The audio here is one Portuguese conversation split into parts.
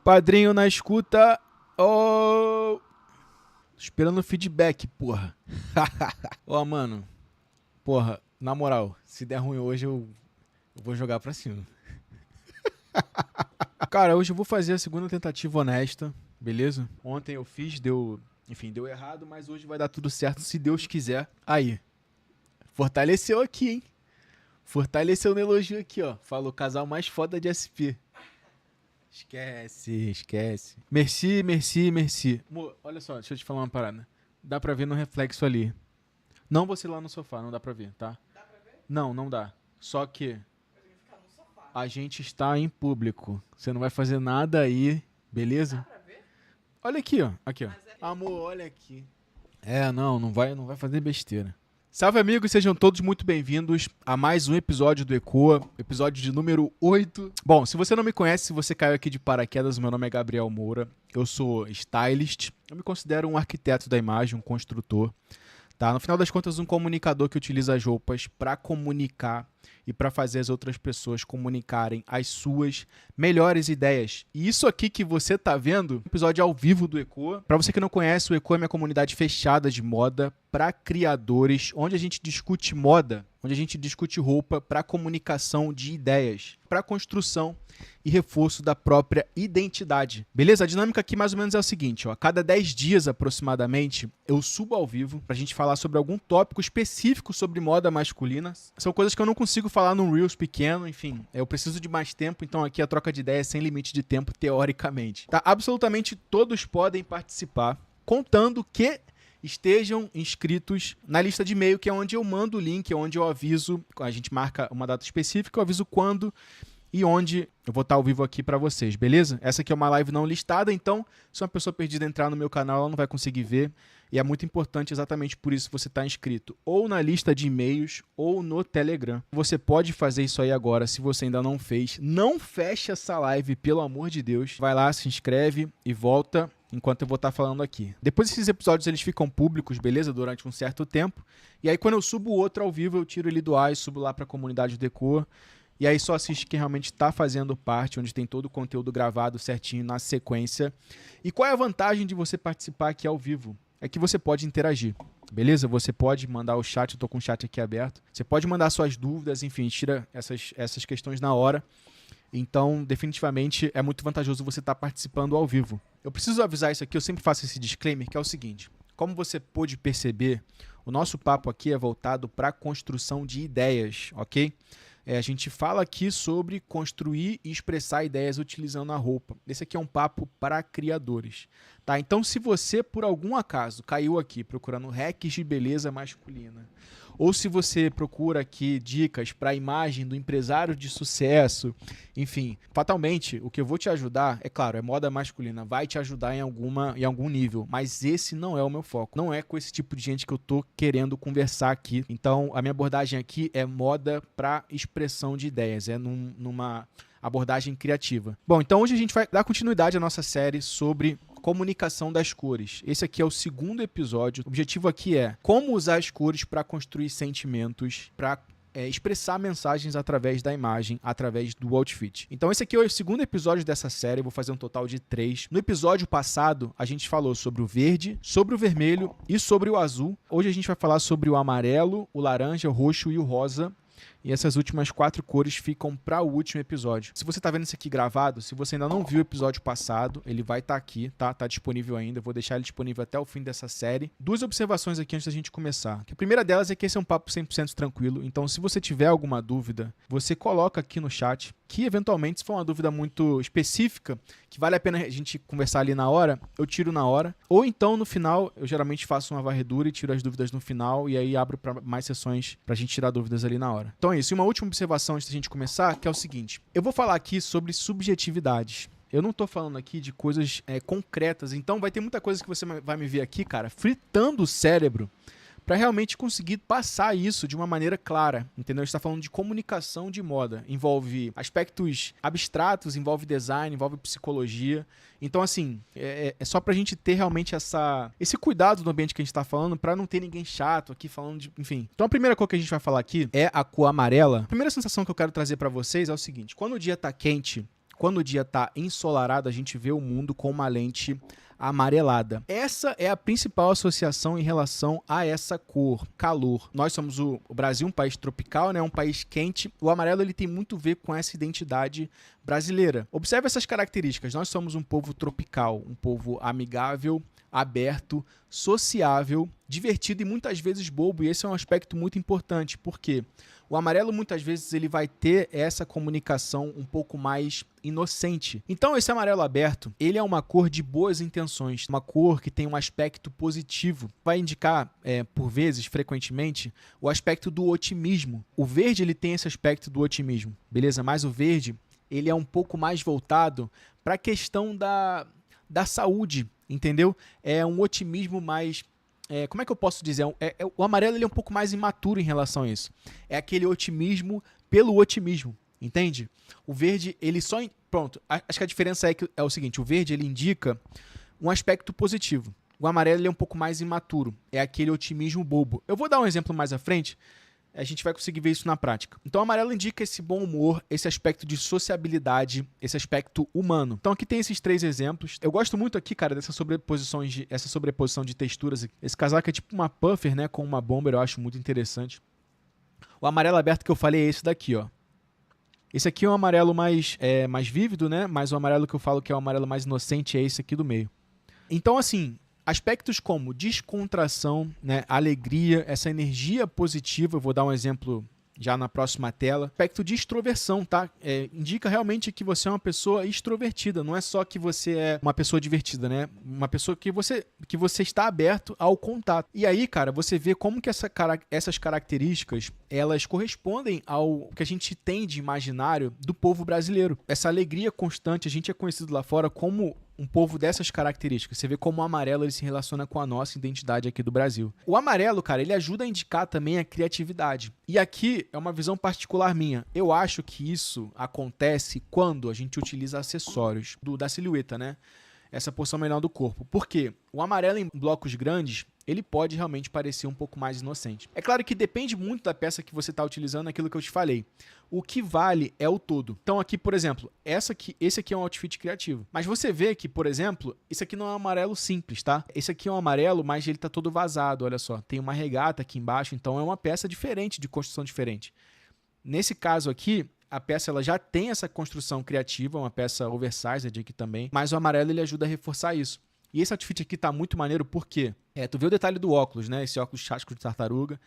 Padrinho na escuta. Oh, esperando o feedback, porra. Ó, mano. Porra, na moral, se der ruim hoje, eu vou jogar pra cima. Cara, hoje eu vou fazer a segunda tentativa honesta, beleza? Ontem eu fiz, deu errado, mas hoje vai dar tudo certo, se Deus quiser. Aí, fortaleceu aqui, hein? Fortaleceu no elogio aqui, ó. Falou, casal mais foda de SP. Esquece. Merci. Amor, olha só, deixa eu te falar uma parada. Dá pra ver no reflexo ali. Não você lá no sofá, não dá pra ver, tá? Dá pra ver? Não dá. Só que a gente está em público. Você não vai fazer nada aí, beleza? Dá pra ver? Olha aqui, ó. Aqui, ó. Amor, olha aqui. Não vai fazer besteira. Salve, amigos, sejam todos muito bem-vindos a mais um episódio do ECOA, episódio de número 8. Bom, se você não me conhece, se você caiu aqui de paraquedas, meu nome é Gabriel Moura, eu sou stylist, eu me considero um arquiteto da imagem, um construtor, tá? No final das contas, um comunicador que utiliza as roupas para comunicar e para fazer as outras pessoas comunicarem as suas melhores ideias. E isso aqui que você tá vendo, episódio ao vivo do ECOA. Para você que não conhece, o ECOA é minha comunidade fechada de moda para criadores, onde a gente discute moda, onde a gente discute roupa para comunicação de ideias, para construção e reforço da própria identidade. Beleza? A dinâmica aqui mais ou menos é o seguinte, ó, a cada 10 dias aproximadamente, eu subo ao vivo pra gente falar sobre algum tópico específico sobre moda masculina. São coisas que eu não consigo falar num Reels pequeno, enfim, eu preciso de mais tempo, então aqui a troca de ideias é sem limite de tempo, teoricamente. Tá? Absolutamente todos podem participar, contando que estejam inscritos na lista de e-mail, que é onde eu mando o link, é onde eu aviso, a gente marca uma data específica, eu aviso quando e onde eu vou estar ao vivo aqui para vocês, beleza? Essa aqui é uma live não listada, então se uma pessoa perdida entrar no meu canal, ela não vai conseguir ver, e é muito importante exatamente por isso você estar inscrito ou na lista de e-mails ou no Telegram. Você pode fazer isso aí agora, se você ainda não fez. Não feche essa live, pelo amor de Deus. Vai lá, se inscreve e volta enquanto eu vou estar falando aqui. Depois esses episódios eles ficam públicos, beleza? Durante um certo tempo. E aí quando eu subo o outro ao vivo, eu tiro ele do ar e subo lá para a comunidade do ECOA. E aí só assiste quem realmente está fazendo parte, onde tem todo o conteúdo gravado certinho na sequência. E qual é a vantagem de você participar aqui ao vivo? É que você pode interagir, beleza? Você pode mandar o chat, eu tô com o chat aqui aberto. Você pode mandar suas dúvidas, enfim, tira essas questões na hora. Então, definitivamente, é muito vantajoso você estar participando ao vivo. Eu preciso avisar isso aqui, eu sempre faço esse disclaimer, que é o seguinte. Como você pôde perceber, o nosso papo aqui é voltado para a construção de ideias, ok? A gente fala aqui sobre construir e expressar ideias utilizando a roupa. Esse aqui é um papo para criadores. Tá? Então, se você, por algum acaso, caiu aqui procurando hacks de beleza masculina, ou se você procura aqui dicas para a imagem do empresário de sucesso, enfim, fatalmente, o que eu vou te ajudar, é claro, é moda masculina, vai te ajudar em algum nível, mas esse não é o meu foco. Não é com esse tipo de gente que eu tô querendo conversar aqui. Então, a minha abordagem aqui é moda para expressão de ideias, é numa abordagem criativa. Bom, então hoje a gente vai dar continuidade à nossa série sobre comunicação das cores. Esse aqui é o segundo episódio. O objetivo aqui é como usar as cores para construir sentimentos, para expressar mensagens através da imagem, através do outfit. Então esse aqui é o segundo episódio dessa série, eu vou fazer um total de 3. No episódio passado, a gente falou sobre o verde, sobre o vermelho e sobre o azul. Hoje a gente vai falar sobre o amarelo, o laranja, o roxo e o rosa. E essas últimas 4 cores ficam para o último episódio. Se você está vendo isso aqui gravado, se você ainda não viu o episódio passado, ele vai estar aqui, tá? Tá disponível ainda. Eu vou deixar ele disponível até o fim dessa série. 2 observações aqui antes da gente começar. A primeira delas é que esse é um papo 100% tranquilo. Então, se você tiver alguma dúvida, você coloca aqui no chat, que eventualmente, se for uma dúvida muito específica, que vale a pena a gente conversar ali na hora, eu tiro na hora. Ou então, no final, eu geralmente faço uma varredura e tiro as dúvidas no final, e aí abro para mais sessões pra gente tirar dúvidas ali na hora. Então é isso. E uma última observação antes da gente começar, que é o seguinte. Eu vou falar aqui sobre subjetividades. Eu não tô falando aqui de coisas concretas, então vai ter muita coisa que você vai me ver aqui, cara, fritando o cérebro para realmente conseguir passar isso de uma maneira clara, entendeu? A gente está falando de comunicação de moda, envolve aspectos abstratos, envolve design, envolve psicologia. Então, assim, é só pra gente ter realmente esse cuidado no ambiente que a gente tá falando, pra não ter ninguém chato aqui falando de... Enfim. Então, a primeira cor que a gente vai falar aqui é a cor amarela. A primeira sensação que eu quero trazer pra vocês é o seguinte. Quando o dia tá quente, quando o dia está ensolarado, a gente vê o mundo com uma lente amarelada. Essa é a principal associação em relação a essa cor, calor. Nós somos o Brasil, um país tropical, né, um país quente. O amarelo ele tem muito a ver com essa identidade brasileira. Observe essas características. Nós somos um povo tropical, um povo amigável, aberto, sociável, divertido e muitas vezes bobo. E esse é um aspecto muito importante, porque o amarelo muitas vezes ele vai ter essa comunicação um pouco mais inocente. Então esse amarelo aberto, ele é uma cor de boas intenções, uma cor que tem um aspecto positivo. Vai indicar, por vezes, frequentemente, o aspecto do otimismo. O verde ele tem esse aspecto do otimismo, beleza? Mas o verde ele é um pouco mais voltado para a questão da saúde, entendeu? É um otimismo mais... como é que eu posso dizer? O amarelo ele é um pouco mais imaturo em relação a isso. É aquele otimismo pelo otimismo, entende? O verde, ele só... Pronto, acho que a diferença é o seguinte, o verde ele indica um aspecto positivo. O amarelo ele é um pouco mais imaturo, é aquele otimismo bobo. Eu vou dar um exemplo mais à frente, a gente vai conseguir ver isso na prática. Então o amarelo indica esse bom humor, esse aspecto de sociabilidade, esse aspecto humano. Então aqui tem esses 3 exemplos. Eu gosto muito aqui, cara, essa sobreposição de texturas. Esse casaco é tipo uma puffer, né, com uma bomber, eu acho muito interessante. O amarelo aberto que eu falei é esse daqui, ó. Esse aqui é um amarelo mais vívido, né, mas o amarelo que eu falo que é o amarelo mais inocente é esse aqui do meio. Então, assim... Aspectos como descontração, né, alegria, essa energia positiva, eu vou dar um exemplo já na próxima tela. Aspecto de extroversão, tá? Indica realmente que você é uma pessoa extrovertida, não é só que você é uma pessoa divertida, né? Uma pessoa que você está aberto ao contato. E aí, cara, você vê como que essas características, elas correspondem ao que a gente tem de imaginário do povo brasileiro. Essa alegria constante, a gente é conhecido lá fora como um povo dessas características. Você vê como o amarelo ele se relaciona com a nossa identidade aqui do Brasil. O amarelo, cara, ele ajuda a indicar também a criatividade. E aqui é uma visão particular minha. Eu acho que isso acontece quando a gente utiliza acessórios da silhueta, né? Essa porção menor do corpo. Por quê? O amarelo em blocos grandes, ele pode realmente parecer um pouco mais inocente. É claro que depende muito da peça que você está utilizando, aquilo que eu te falei. O que vale é o todo. Então aqui, por exemplo, esse aqui é um outfit criativo. Mas você vê que, por exemplo, esse aqui não é um amarelo simples, tá? Esse aqui é um amarelo, mas ele tá todo vazado, olha só. Tem uma regata aqui embaixo, então é uma peça diferente, de construção diferente. Nesse caso aqui, a peça ela já tem essa construção criativa, uma peça oversized aqui também, mas o amarelo ele ajuda a reforçar isso. E esse outfit aqui tá muito maneiro porque tu vê o detalhe do óculos, né? Esse óculos casco de tartaruga,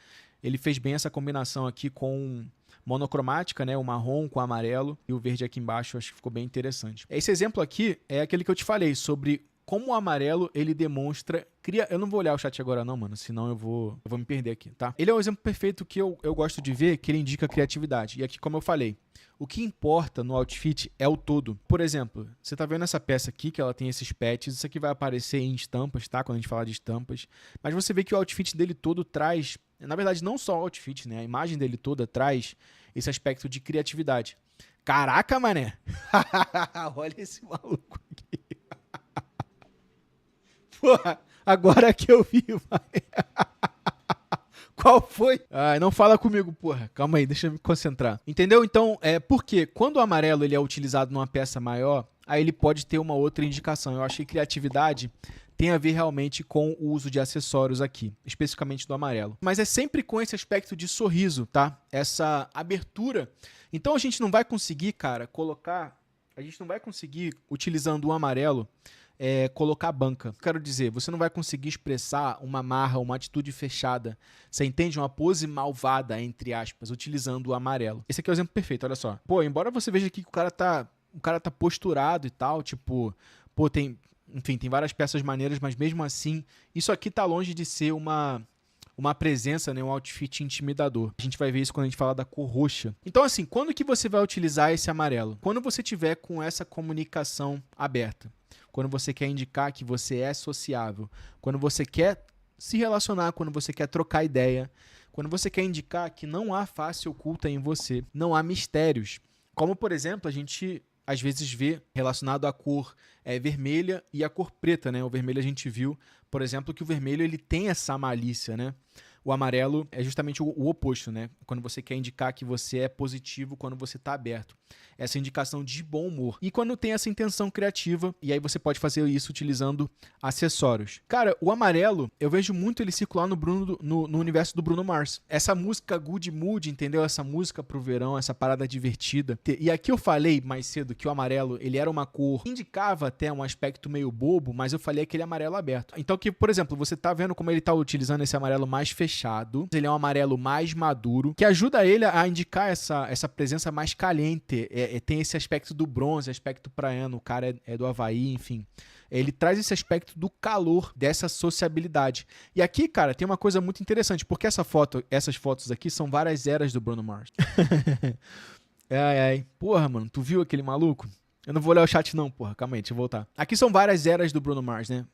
ele fez bem essa combinação aqui com monocromática, né? O marrom com o amarelo e o verde aqui embaixo, eu acho que ficou bem interessante. Esse exemplo aqui é aquele que eu te falei sobre como o amarelo ele demonstra... Eu não vou olhar o chat agora não, mano, senão eu vou me perder aqui, tá? Ele é um exemplo perfeito que eu gosto de ver, que ele indica criatividade. E aqui, como eu falei, o que importa no outfit é o todo. Por exemplo, você tá vendo essa peça aqui, que ela tem esses patches, isso aqui vai aparecer em estampas, tá? Quando a gente falar de estampas. Mas você vê que o outfit dele todo traz... Na verdade, não só o outfit, né? A imagem dele toda traz esse aspecto de criatividade. Caraca, mané! Olha esse maluco aqui. Porra, agora que eu vi, qual foi? Ai, não fala comigo, porra. Calma aí, deixa eu me concentrar. Entendeu? Então, porque quando o amarelo ele é utilizado numa peça maior, aí ele pode ter uma outra indicação. Eu achei que criatividade tem a ver realmente com o uso de acessórios aqui, especificamente do amarelo. Mas é sempre com esse aspecto de sorriso, tá? Essa abertura. Então a gente não vai conseguir, cara, utilizando o amarelo, colocar banca. Quero dizer, você não vai conseguir expressar uma marra, uma atitude fechada. Você entende? Uma pose malvada, entre aspas, utilizando o amarelo. Esse aqui é o exemplo perfeito, olha só. Pô, embora você veja aqui que o cara tá posturado e tal, tipo, pô, tem várias peças maneiras, mas mesmo assim, isso aqui tá longe de ser uma presença, né, um outfit intimidador. A gente vai ver isso quando a gente falar da cor roxa. Então, assim, quando que você vai utilizar esse amarelo? Quando você tiver com essa comunicação aberta. Quando você quer indicar que você é sociável, quando você quer se relacionar, quando você quer trocar ideia, quando você quer indicar que não há face oculta em você, não há mistérios. Como, por exemplo, a gente às vezes vê relacionado à cor vermelha e à cor preta, né? O vermelho a gente viu, por exemplo, que o vermelho ele tem essa malícia, né? O amarelo é justamente o oposto, né? Quando você quer indicar que você é positivo, quando você está aberto. essa indicação de bom humor. E quando tem essa intenção criativa, e aí você pode fazer isso utilizando acessórios. Cara, o amarelo, eu vejo muito ele circular no universo do Bruno Mars. Essa música Good Mood, entendeu? Essa música pro verão, essa parada divertida. E aqui eu falei mais cedo que o amarelo, ele era uma cor, indicava até um aspecto meio bobo, mas eu falei aquele amarelo aberto. Então que, por exemplo, você tá vendo como ele tá utilizando esse amarelo mais fechado, ele é um amarelo mais maduro, que ajuda ele a indicar essa presença mais caliente. Tem esse aspecto do bronze, aspecto praiano, o cara é do Havaí, enfim. Ele traz esse aspecto do calor, dessa sociabilidade. E aqui, cara, tem uma coisa muito interessante, porque essas fotos aqui são várias eras do Bruno Mars. Ai. Porra, mano, tu viu aquele maluco? Eu não vou ler o chat não, porra. Calma aí, deixa eu voltar. Aqui são várias eras do Bruno Mars, né?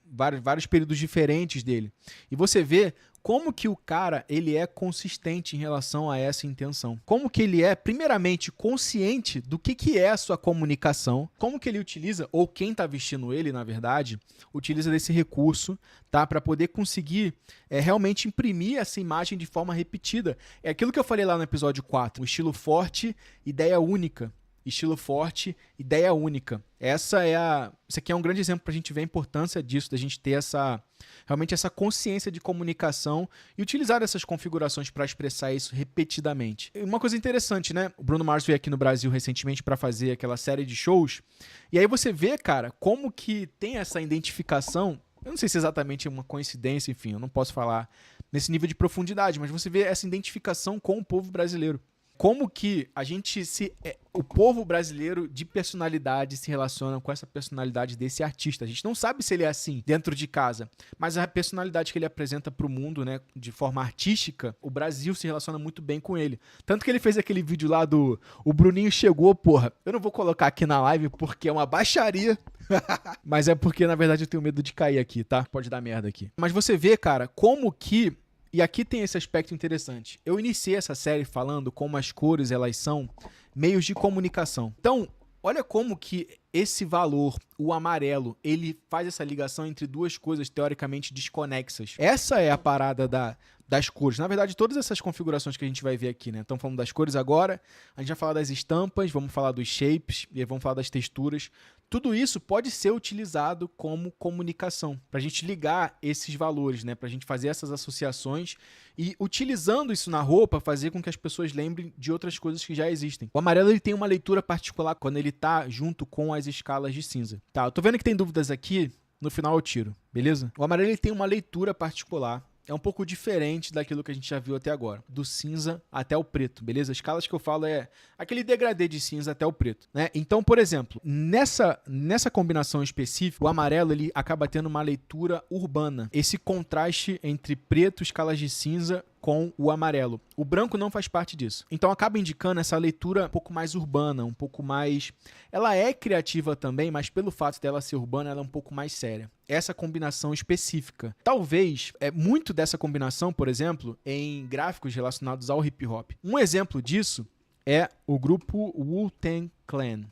Vários períodos diferentes dele. E você vê como que o cara, ele é consistente em relação a essa intenção. Como que ele é, primeiramente, consciente do que é a sua comunicação. Como que ele utiliza, ou quem tá vestindo ele, na verdade, utiliza desse recurso, tá? Para poder conseguir realmente imprimir essa imagem de forma repetida. É aquilo que eu falei lá no episódio 4. O estilo forte, ideia única. Estilo forte, ideia única. Isso aqui é um grande exemplo para a gente ver a importância disso, da gente ter realmente essa consciência de comunicação e utilizar essas configurações para expressar isso repetidamente. E uma coisa interessante, né? O Bruno Mars veio aqui no Brasil recentemente para fazer aquela série de shows, e aí você vê, cara, como que tem essa identificação. Eu não sei se exatamente é uma coincidência, enfim, eu não posso falar nesse nível de profundidade, mas você vê essa identificação com o povo brasileiro. Como que o povo brasileiro de personalidade se relaciona com essa personalidade desse artista. A gente não sabe se ele é assim dentro de casa, mas a personalidade que ele apresenta para o mundo, né, de forma artística, o Brasil se relaciona muito bem com ele. Tanto que ele fez aquele vídeo lá o Bruninho chegou, porra. Eu não vou colocar aqui na live porque é uma baixaria, mas é porque, na verdade, eu tenho medo de cair aqui, tá? Pode dar merda aqui. Mas você vê, cara, como que... E aqui tem esse aspecto interessante. Eu iniciei essa série falando como as cores, elas são meios de comunicação. Então, olha como que esse valor, o amarelo, ele faz essa ligação entre duas coisas teoricamente desconexas. Essa é a parada das cores. Na verdade, todas essas configurações que a gente vai ver aqui, né? Estamos falando das cores agora, a gente vai falar das estampas, vamos falar dos shapes, e vamos falar das texturas. Tudo isso pode ser utilizado como comunicação, para a gente ligar esses valores, né? Para a gente fazer essas associações e, utilizando isso na roupa, fazer com que as pessoas lembrem de outras coisas que já existem. O amarelo ele tem uma leitura particular quando ele está junto com as escalas de cinza. Tá, eu tô vendo que tem dúvidas aqui, no final eu tiro, beleza? O amarelo ele tem uma leitura particular. É um pouco diferente daquilo que a gente já viu até agora, do cinza até o preto, beleza? As escalas que eu falo é aquele degradê de cinza até o preto, né? Então, por exemplo, nessa combinação específica, o amarelo ele acaba tendo uma leitura urbana. Esse contraste entre preto, escalas de cinza com o amarelo. O branco não faz parte disso. Então acaba indicando essa leitura um pouco mais urbana, um pouco mais... Ela é criativa também, mas pelo fato dela ser urbana, ela é um pouco mais séria. Essa combinação específica. Talvez, muito dessa combinação, por exemplo, em gráficos relacionados ao hip hop. Um exemplo disso é o grupo Wu-Tang Clan.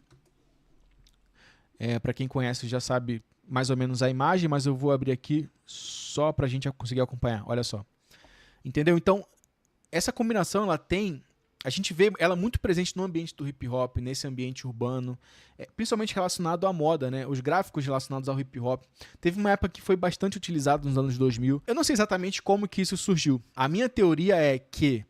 Para quem conhece já sabe mais ou menos a imagem, mas eu vou abrir aqui só para a gente conseguir acompanhar. Olha só. Entendeu? Então, essa combinação, a gente vê ela muito presente no ambiente do hip hop, nesse ambiente urbano, principalmente relacionado à moda, né? Os gráficos relacionados ao hip hop. Teve uma época que foi bastante utilizado nos anos 2000. Eu não sei exatamente como que isso surgiu. A minha teoria é que,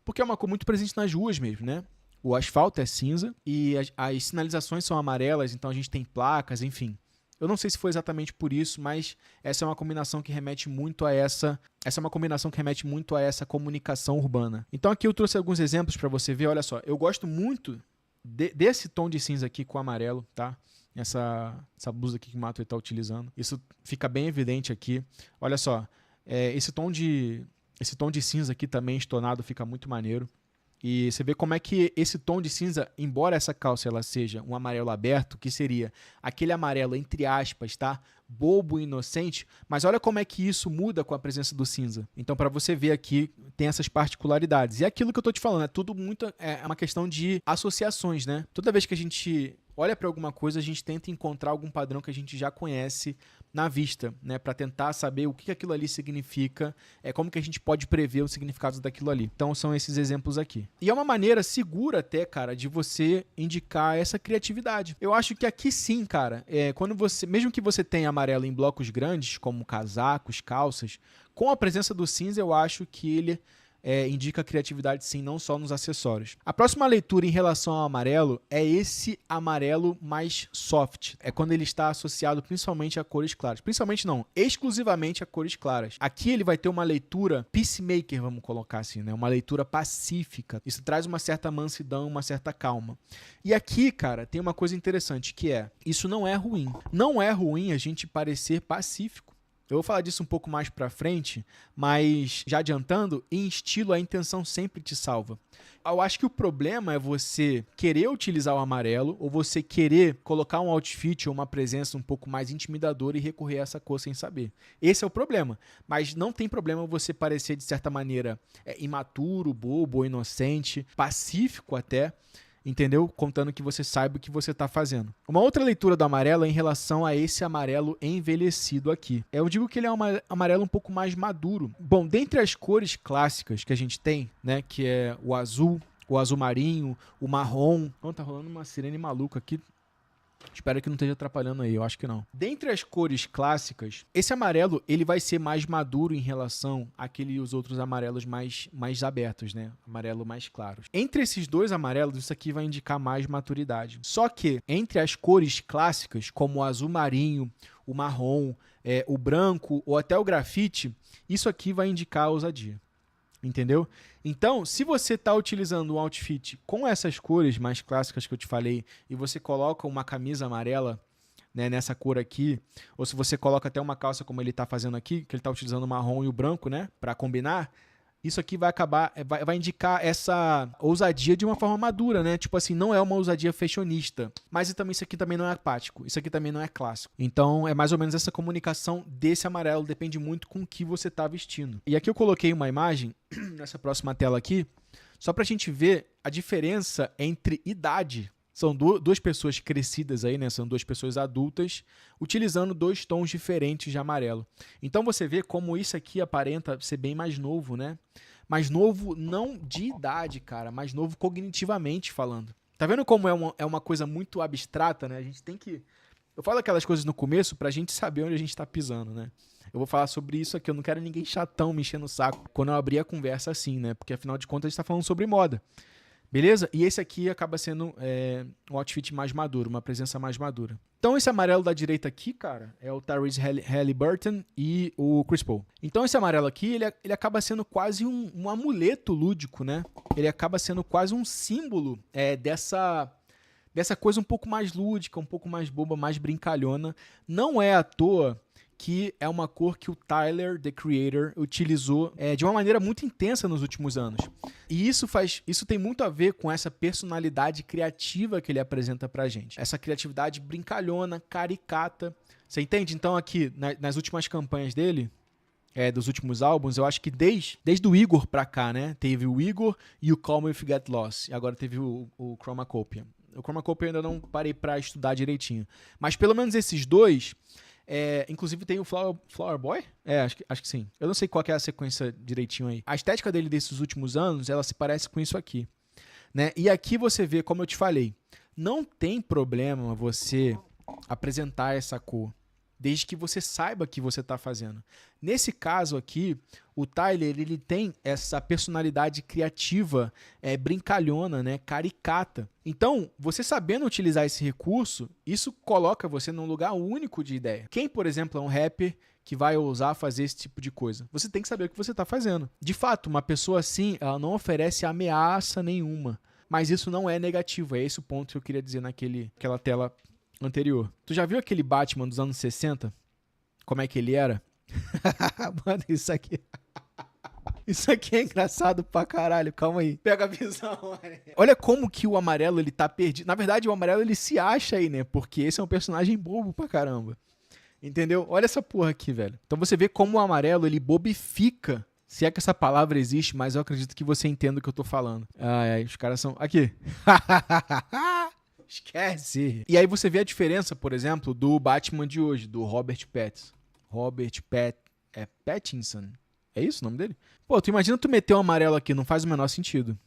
porque é uma cor muito presente nas ruas mesmo, né? O asfalto é cinza e as sinalizações são amarelas, então a gente tem placas, enfim. Eu não sei se foi exatamente por isso, mas essa é uma combinação que remete muito a essa comunicação urbana. Então aqui eu trouxe alguns exemplos para você ver. Olha só, eu gosto muito desse tom de cinza aqui com amarelo, tá? Essa blusa aqui que o Mato está utilizando. Isso fica bem evidente aqui. Olha só, esse tom de cinza aqui também estonado fica muito maneiro. E você vê como é que esse tom de cinza, embora essa calça ela seja um amarelo aberto, que seria aquele amarelo entre aspas, tá? Bobo e inocente, mas olha como é que isso muda com a presença do cinza. Então, para você ver aqui, tem essas particularidades. E aquilo que eu tô te falando, tudo muito é uma questão de associações, né? Toda vez que a gente olha para alguma coisa, a gente tenta encontrar algum padrão que a gente já conhece, na vista, né, para tentar saber o que aquilo ali significa, como que a gente pode prever o significado daquilo ali. Então são esses exemplos aqui. E é uma maneira segura até, cara, de você indicar essa criatividade. Eu acho que aqui sim, cara, quando você, mesmo que você tenha amarelo em blocos grandes, como casacos, calças, com a presença do cinza, eu acho que ele indica criatividade sim, não só nos acessórios. A próxima leitura em relação ao amarelo é esse amarelo mais soft. É quando ele está associado principalmente a cores claras. Principalmente não, exclusivamente a cores claras. Aqui ele vai ter uma leitura peacemaker, vamos colocar assim, né? Uma leitura pacífica. Isso traz uma certa mansidão, uma certa calma. E aqui, cara, tem uma coisa interessante que isso não é ruim. Não é ruim a gente parecer pacífico. Eu vou falar disso um pouco mais pra frente, mas já adiantando, em estilo a intenção sempre te salva. Eu acho que o problema é você querer utilizar o amarelo ou você querer colocar um outfit ou uma presença um pouco mais intimidadora e recorrer a essa cor sem saber. Esse é o problema, mas não tem problema você parecer de certa maneira imaturo, bobo, inocente, pacífico até, entendeu? Contando que você saiba o que você está fazendo. Uma outra leitura do amarelo é em relação a esse amarelo envelhecido aqui. Eu digo que ele é um amarelo um pouco mais maduro. Bom, dentre as cores clássicas que a gente tem, né, que é o azul marinho, o marrom... Oh, tá rolando uma sirene maluca aqui. Espero que não esteja atrapalhando aí, eu acho que não. Dentre as cores clássicas, esse amarelo ele vai ser mais maduro em relação àqueles outros amarelos mais abertos, né? Amarelo mais claros. Entre esses dois amarelos, isso aqui vai indicar mais maturidade. Só que, entre as cores clássicas, como o azul marinho, o marrom, o branco ou até o grafite, isso aqui vai indicar ousadia. Entendeu? Então, se você está utilizando um outfit com essas cores mais clássicas que eu te falei e você coloca uma camisa amarela, né, nessa cor aqui, ou se você coloca até uma calça como ele está fazendo aqui, que ele está utilizando o marrom e o branco, né, para combinar, isso aqui vai indicar essa ousadia de uma forma madura, né? Tipo assim, não é uma ousadia fashionista, mas isso aqui também não é apático, isso aqui também não é clássico. Então, é mais ou menos essa comunicação desse amarelo, depende muito com o que você está vestindo. E aqui eu coloquei uma imagem, nessa próxima tela aqui, só pra gente ver a diferença entre idade. São duas pessoas crescidas aí, né? São duas pessoas adultas utilizando dois tons diferentes de amarelo. Então você vê como isso aqui aparenta ser bem mais novo, né? Mais novo não de idade, cara, mais novo cognitivamente falando. Tá vendo como é uma coisa muito abstrata, né? A gente tem que... Eu falo aquelas coisas no começo pra gente saber onde a gente tá pisando, né? Eu vou falar sobre isso aqui, eu não quero ninguém chatão me enchendo o saco quando eu abrir a conversa assim, né? Porque afinal de contas a gente tá falando sobre moda. Beleza? E esse aqui acaba sendo um outfit mais maduro, uma presença mais madura. Então esse amarelo da direita aqui, cara, é o Tyrese Haliburton e o Chris Paul. Então esse amarelo aqui, ele acaba sendo quase um amuleto lúdico, né? Ele acaba sendo quase um símbolo dessa coisa um pouco mais lúdica, um pouco mais boba, mais brincalhona. Não é à toa que é uma cor que o Tyler, the Creator, utilizou de uma maneira muito intensa nos últimos anos. E isso tem muito a ver com essa personalidade criativa que ele apresenta pra gente. Essa criatividade brincalhona, caricata. Você entende? Então aqui, nas últimas campanhas dele, dos últimos álbuns, eu acho que desde o Igor pra cá, né? Teve o Igor e o Call Me If You Get Lost. E agora teve o Chromacopia. O Chromacopia eu ainda não parei pra estudar direitinho. Mas pelo menos esses dois... inclusive tem o Flower Boy? Acho que sim. Eu não sei qual que é a sequência direitinho aí. A estética dele desses últimos anos, ela se parece com isso aqui, né? E aqui você vê, como eu te falei, não tem problema você apresentar essa cor, desde que você saiba o que você está fazendo. Nesse caso aqui, o Tyler ele tem essa personalidade criativa, brincalhona, né, caricata. Então, você sabendo utilizar esse recurso, isso coloca você num lugar único de ideia. Quem, por exemplo, é um rapper que vai ousar fazer esse tipo de coisa? Você tem que saber o que você está fazendo. De fato, uma pessoa assim, ela não oferece ameaça nenhuma. Mas isso não é negativo, é esse o ponto que eu queria dizer naquela tela anterior. Tu já viu aquele Batman dos anos 60? Como é que ele era? Mano, isso aqui... Isso aqui é engraçado pra caralho, calma aí. Pega a visão. Olha como que o amarelo ele tá perdido. Na verdade, o amarelo ele se acha aí, né? Porque esse é um personagem bobo pra caramba. Entendeu? Olha essa porra aqui, velho. Então você vê como o amarelo ele bobifica. Se é que essa palavra existe, mas eu acredito que você entenda o que eu tô falando. Ai, os caras são... Aqui. Esquece. E aí você vê a diferença, por exemplo, do Batman de hoje, do Robert Pattinson. É isso o nome dele? Pô, tu imagina tu meter um amarelo aqui, não faz o menor sentido.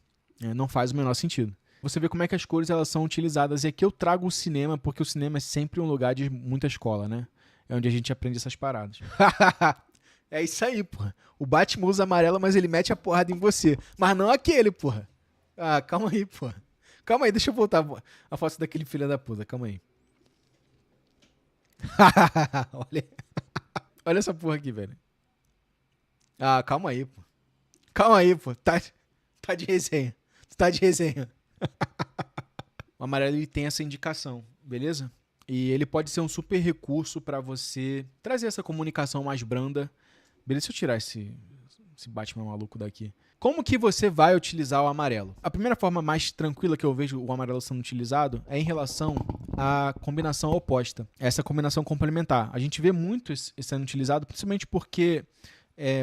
Não faz o menor sentido. Você vê como é que as cores elas são utilizadas. E aqui eu trago o cinema, porque o cinema é sempre um lugar de muita escola, né? É onde a gente aprende essas paradas. É isso aí, porra. O Batman usa amarelo, mas ele mete a porrada em você. Mas não aquele, porra. Ah, calma aí, porra. Calma aí, deixa eu voltar a foto daquele filho da puta. Calma aí. Olha. Olha essa porra aqui, velho. Ah, calma aí, pô. Calma aí, pô. Tá de resenha. Tá de resenha. O amarelo ele tem essa indicação, beleza? E ele pode ser um super recurso para você trazer essa comunicação mais branda. Beleza? Deixa eu tirar esse Batman maluco daqui. Como que você vai utilizar o amarelo? A primeira forma mais tranquila que eu vejo o amarelo sendo utilizado é em relação à combinação oposta. Essa combinação complementar. A gente vê muito isso sendo utilizado, principalmente porque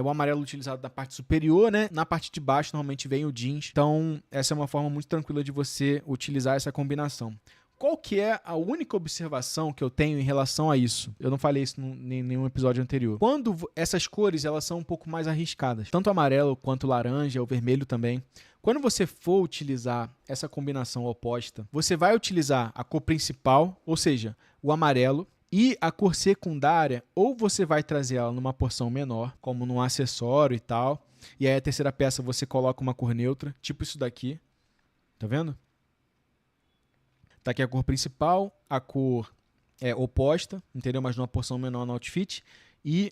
o amarelo utilizado na parte superior, né? Na parte de baixo normalmente vem o jeans. Então essa é uma forma muito tranquila de você utilizar essa combinação. Qual que é a única observação que eu tenho em relação a isso? Eu não falei isso em nenhum episódio anterior. Quando essas cores elas são um pouco mais arriscadas, tanto o amarelo quanto o laranja, o vermelho também. Quando você for utilizar essa combinação oposta, você vai utilizar a cor principal, ou seja, o amarelo, e a cor secundária, ou você vai trazer ela numa porção menor, como num acessório e tal, e aí a terceira peça você coloca uma cor neutra, tipo isso daqui. Tá vendo? Tá aqui a cor principal, a cor oposta, entendeu? Mas numa porção menor no outfit e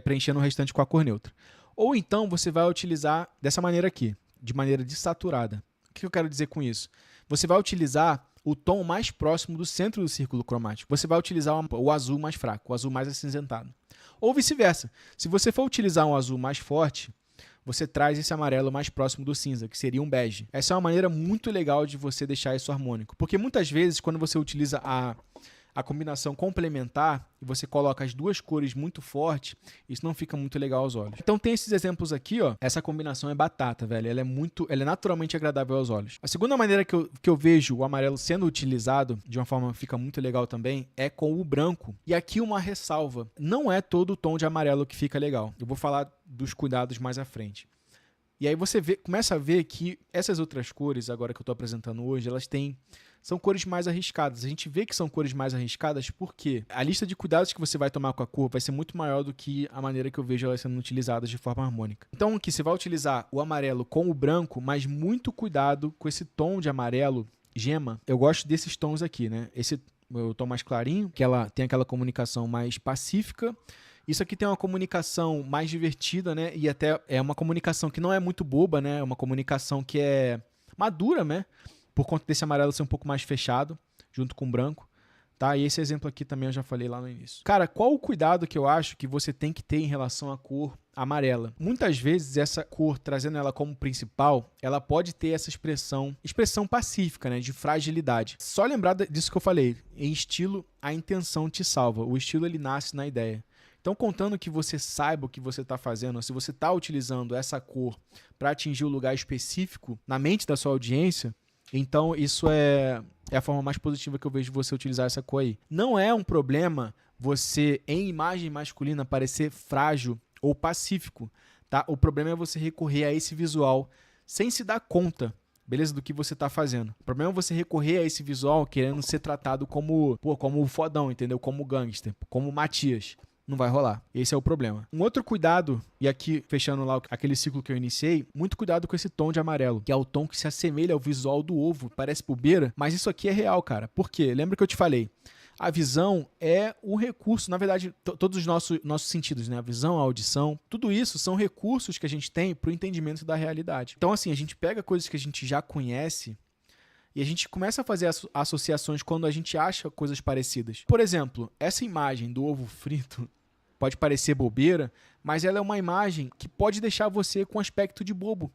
preenchendo o restante com a cor neutra. Ou então você vai utilizar dessa maneira aqui, de maneira desaturada. O que eu quero dizer com isso? Você vai utilizar o tom mais próximo do centro do círculo cromático. Você vai utilizar o azul mais fraco, o azul mais acinzentado. Ou vice-versa. Se você for utilizar um azul mais forte, você traz esse amarelo mais próximo do cinza, que seria um bege. Essa é uma maneira muito legal de você deixar isso harmônico. Porque muitas vezes, quando você utiliza a combinação complementar e você coloca as duas cores muito forte, isso não fica muito legal aos olhos. Então tem esses exemplos aqui, ó. Essa combinação é batata, velho. Ela é naturalmente agradável aos olhos. A segunda maneira que eu vejo o amarelo sendo utilizado de uma forma que fica muito legal também é com o branco. E aqui uma ressalva. Não é todo o tom de amarelo que fica legal. Eu vou falar dos cuidados mais à frente. E aí você começa a ver que essas outras cores, agora que eu estou apresentando hoje, são cores mais arriscadas. A gente vê que são cores mais arriscadas porque a lista de cuidados que você vai tomar com a cor vai ser muito maior do que a maneira que eu vejo elas sendo utilizadas de forma harmônica. Então aqui você vai utilizar o amarelo com o branco, mas muito cuidado com esse tom de amarelo gema. Eu gosto desses tons aqui, né? Esse o tom mais clarinho, que ela tem aquela comunicação mais pacífica. Isso aqui tem uma comunicação mais divertida, né? E até é uma comunicação que não é muito boba, né? É uma comunicação que é madura, né? Por conta desse amarelo ser um pouco mais fechado, junto com o branco, tá? E esse exemplo aqui também eu já falei lá no início. Cara, qual o cuidado que eu acho que você tem que ter em relação à cor amarela? Muitas vezes essa cor, trazendo ela como principal, ela pode ter essa expressão pacífica, né? De fragilidade. Só lembrar disso que eu falei. Em estilo, a intenção te salva. O estilo, ele nasce na ideia. Então, contando que você saiba o que você está fazendo, se você está utilizando essa cor para atingir um lugar específico na mente da sua audiência, então isso é a forma mais positiva que eu vejo de você utilizar essa cor aí. Não é um problema você, em imagem masculina, parecer frágil ou pacífico, tá? O problema é você recorrer a esse visual sem se dar conta, beleza, do que você está fazendo. O problema é você recorrer a esse visual querendo ser tratado como o fodão, entendeu? Como o gangster, como o Matias. Não vai rolar. Esse é o problema. Um outro cuidado, e aqui fechando lá aquele ciclo que eu iniciei, muito cuidado com esse tom de amarelo, que é o tom que se assemelha ao visual do ovo, parece bobeira, mas isso aqui é real, cara. Por quê? Lembra que eu te falei? A visão é o recurso, na verdade, todos os nossos sentidos, né? A visão, a audição, tudo isso são recursos que a gente tem para o entendimento da realidade. Então, assim, a gente pega coisas que a gente já conhece e a gente começa a fazer associações quando a gente acha coisas parecidas. Por exemplo, essa imagem do ovo frito pode parecer bobeira, mas ela é uma imagem que pode deixar você com aspecto de bobo.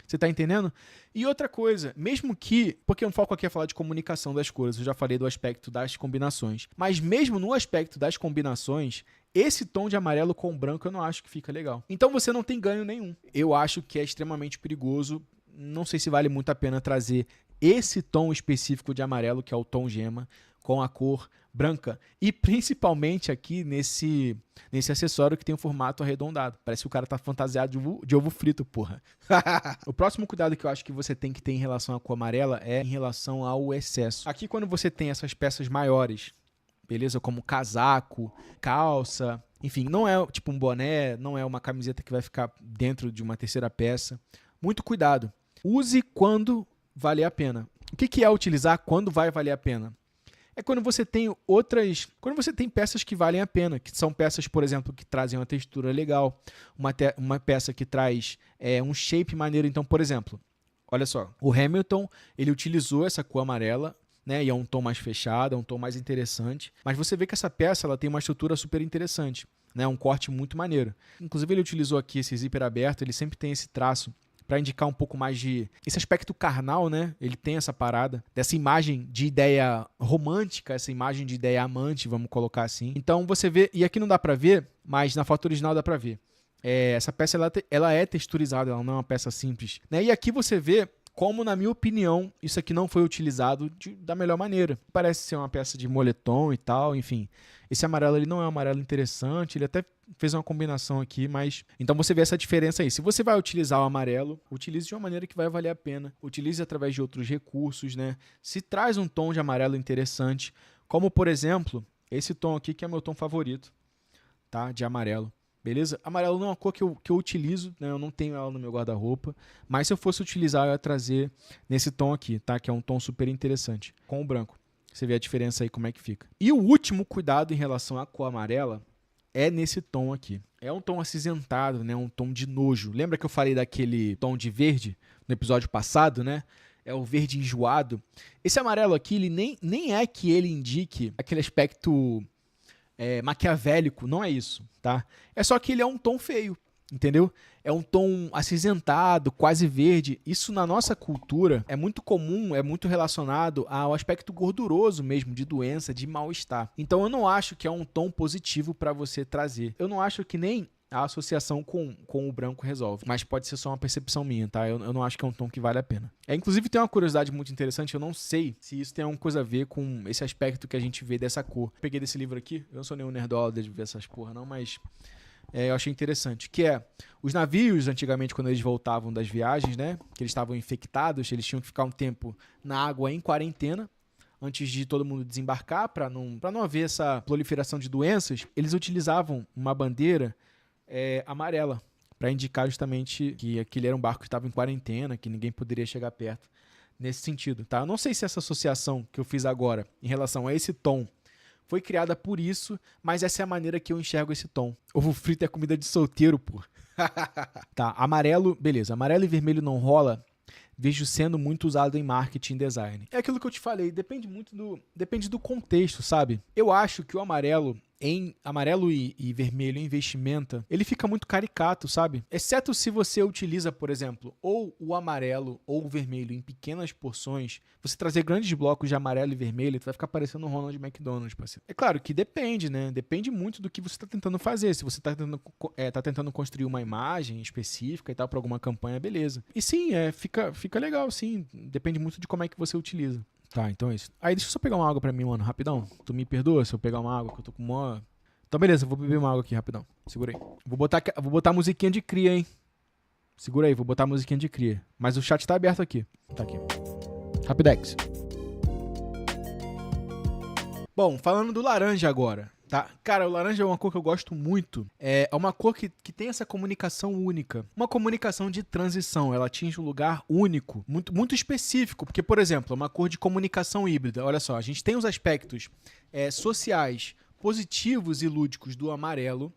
Você tá entendendo? E outra coisa, mesmo que... Porque o foco aqui é falar de comunicação das cores, eu já falei do aspecto das combinações. Mas mesmo no aspecto das combinações, esse tom de amarelo com branco eu não acho que fica legal. Então você não tem ganho nenhum. Eu acho que é extremamente perigoso. Não sei se vale muito a pena trazer esse tom específico de amarelo, que é o tom gema, com a cor branca. E principalmente aqui nesse acessório que tem um formato arredondado. Parece que o cara tá fantasiado de ovo frito, porra. O próximo cuidado que eu acho que você tem que ter em relação à cor amarela é em relação ao excesso. Aqui, quando você tem essas peças maiores, beleza? Como casaco, calça, enfim, não é tipo um boné, não é uma camiseta que vai ficar dentro de uma terceira peça. Muito cuidado. Use quando vale a pena. O que é utilizar quando vai valer a pena? É quando você tem peças que valem a pena, que são peças, por exemplo, que trazem uma textura legal, uma peça que traz um shape maneiro. Então, por exemplo, olha só, o Hamilton, ele utilizou essa cor amarela, né, e é um tom mais fechado, é um tom mais interessante, mas você vê que essa peça ela tem uma estrutura super interessante, né, um corte muito maneiro. Inclusive, ele utilizou aqui esse zíper aberto, ele sempre tem esse traço para indicar um pouco mais de esse aspecto carnal, né? Ele tem essa parada, dessa imagem de ideia romântica, essa imagem de ideia amante, vamos colocar assim. Então você vê, e aqui não dá para ver, mas na foto original dá para ver. Essa peça ela é texturizada, ela não é uma peça simples, né? E aqui você vê como, na minha opinião, isso aqui não foi utilizado da melhor maneira. Parece ser uma peça de moletom e tal, enfim. Esse amarelo ele não é um amarelo interessante, ele até fez uma combinação aqui, mas... Então você vê essa diferença aí. Se você vai utilizar o amarelo, utilize de uma maneira que vai valer a pena. Utilize através de outros recursos, né? Se traz um tom de amarelo interessante, como, por exemplo, esse tom aqui, que é meu tom favorito, tá? De amarelo. Beleza? Amarelo não é uma cor que eu utilizo, né? Eu não tenho ela no meu guarda-roupa, mas se eu fosse utilizar, eu ia trazer nesse tom aqui, tá? Que é um tom super interessante, com o branco. Você vê a diferença aí, como é que fica. E o último cuidado em relação à cor amarela é nesse tom aqui. É um tom acinzentado, né? Um tom de nojo. Lembra que eu falei daquele tom de verde no episódio passado, né? É o verde enjoado. Esse amarelo aqui, ele nem é que ele indique aquele aspecto... maquiavélico, não é isso, tá? É só que ele é um tom feio, entendeu? É um tom acinzentado, quase verde. Isso na nossa cultura é muito comum, é muito relacionado ao aspecto gorduroso mesmo, de doença, de mal-estar. Então eu não acho que é um tom positivo para você trazer. Eu não acho que nem a associação com o branco resolve. Mas pode ser só uma percepção minha, tá? Eu não acho que é um tom que vale a pena. Inclusive, tem uma curiosidade muito interessante. Eu não sei se isso tem alguma coisa a ver com esse aspecto que a gente vê dessa cor. Peguei desse livro aqui. Eu não sou nenhum nerdola de ver essas porra, não, mas... eu achei interessante. Que os navios, antigamente, quando eles voltavam das viagens, né? Que eles estavam infectados, eles tinham que ficar um tempo na água em quarentena, antes de todo mundo desembarcar, para não haver essa proliferação de doenças. Eles utilizavam uma bandeira... amarela, para indicar justamente que aquele era um barco que estava em quarentena, que ninguém poderia chegar perto, nesse sentido, tá? Eu não sei se essa associação que eu fiz agora em relação a esse tom foi criada por isso, mas essa é a maneira que eu enxergo esse tom. Ovo frito é comida de solteiro, pô. Tá, amarelo, beleza, amarelo e vermelho não rola, vejo sendo muito usado em marketing e design. É aquilo que eu te falei, depende do contexto, sabe? Eu acho que o amarelo e vermelho em vestimenta, ele fica muito caricato, sabe? Exceto se você utiliza, por exemplo, ou o amarelo ou o vermelho em pequenas porções, você trazer grandes blocos de amarelo e vermelho, tu vai ficar parecendo um Ronald McDonald, parceiro. É claro que depende, né? Depende muito do que você está tentando fazer. Se você está tentando construir uma imagem específica e tal, para alguma campanha, beleza. E sim, fica legal, sim. Depende muito de como é que você utiliza. Tá, então é isso. Aí deixa eu só pegar uma água pra mim, mano, rapidão. Tu me perdoa se eu pegar uma água, que eu tô com uma... Então beleza, eu vou beber uma água aqui, rapidão. Segura aí. Vou botar a musiquinha de cria, hein. Segura aí, vou botar a musiquinha de cria. Mas o chat tá aberto aqui. Tá aqui. Rapidex. Bom, falando do laranja agora, tá? Cara, o laranja é uma cor que eu gosto muito. É uma cor que tem essa comunicação única. Uma comunicação de transição. Ela atinge um lugar único, muito, muito específico. Porque, por exemplo, é uma cor de comunicação híbrida. Olha só, a gente tem os aspectos sociais, positivos e lúdicos do amarelo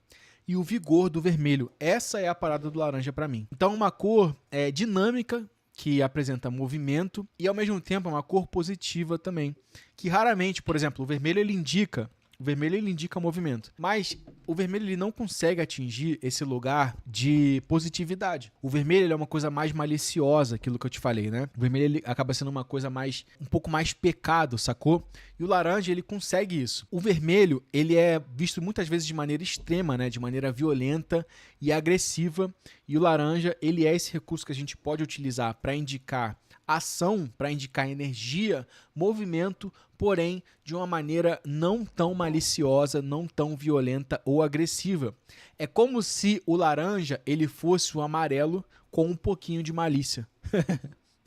e o vigor do vermelho. Essa é a parada do laranja pra mim. Então, uma cor dinâmica, que apresenta movimento e, ao mesmo tempo, é uma cor positiva também. Que raramente, por exemplo, o vermelho ele indica movimento. Mas o vermelho ele não consegue atingir esse lugar de positividade. O vermelho ele é uma coisa mais maliciosa, aquilo que eu te falei, né? O vermelho ele acaba sendo uma coisa um pouco mais pecado, sacou? E o laranja ele consegue isso. O vermelho ele é visto muitas vezes de maneira extrema, né? De maneira violenta e agressiva. E o laranja ele é esse recurso que a gente pode utilizar para indicar ação, para indicar energia, movimento, porém de uma maneira não tão maliciosa, não tão violenta ou agressiva. É como se o laranja ele fosse o amarelo com um pouquinho de malícia.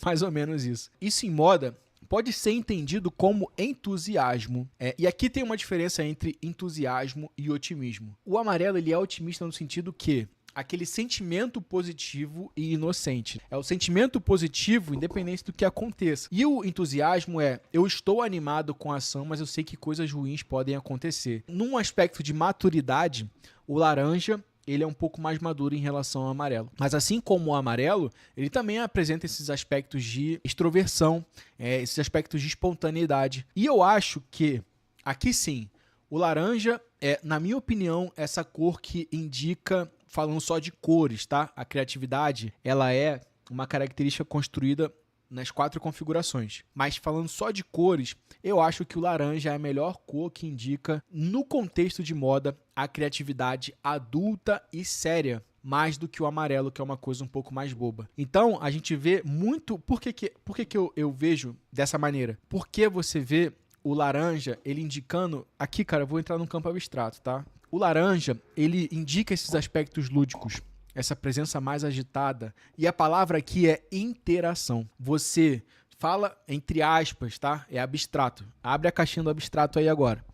Mais ou menos isso. Isso em moda pode ser entendido como entusiasmo. E aqui tem uma diferença entre entusiasmo e otimismo. O amarelo ele é otimista no sentido que aquele sentimento positivo e inocente. É o sentimento positivo, independente do que aconteça. E o entusiasmo eu estou animado com a ação, mas eu sei que coisas ruins podem acontecer. Num aspecto de maturidade, o laranja ele é um pouco mais maduro em relação ao amarelo. Mas assim como o amarelo, ele também apresenta esses aspectos de extroversão, esses aspectos de espontaneidade. E eu acho que, aqui sim, o laranja é, na minha opinião, essa cor que indica, falando só de cores, tá? A criatividade, ela é uma característica construída nas 4 configurações. Mas falando só de cores, eu acho que o laranja é a melhor cor que indica, no contexto de moda, a criatividade adulta e séria, mais do que o amarelo, que é uma coisa um pouco mais boba. Então, a gente vê muito... Por que eu vejo dessa maneira? Porque você vê o laranja, ele indicando... Aqui, cara, eu vou entrar num campo abstrato, tá? O laranja, ele indica esses aspectos lúdicos, essa presença mais agitada. E a palavra aqui é interação. Você fala, entre aspas, tá? É abstrato. Abre a caixinha do abstrato aí agora.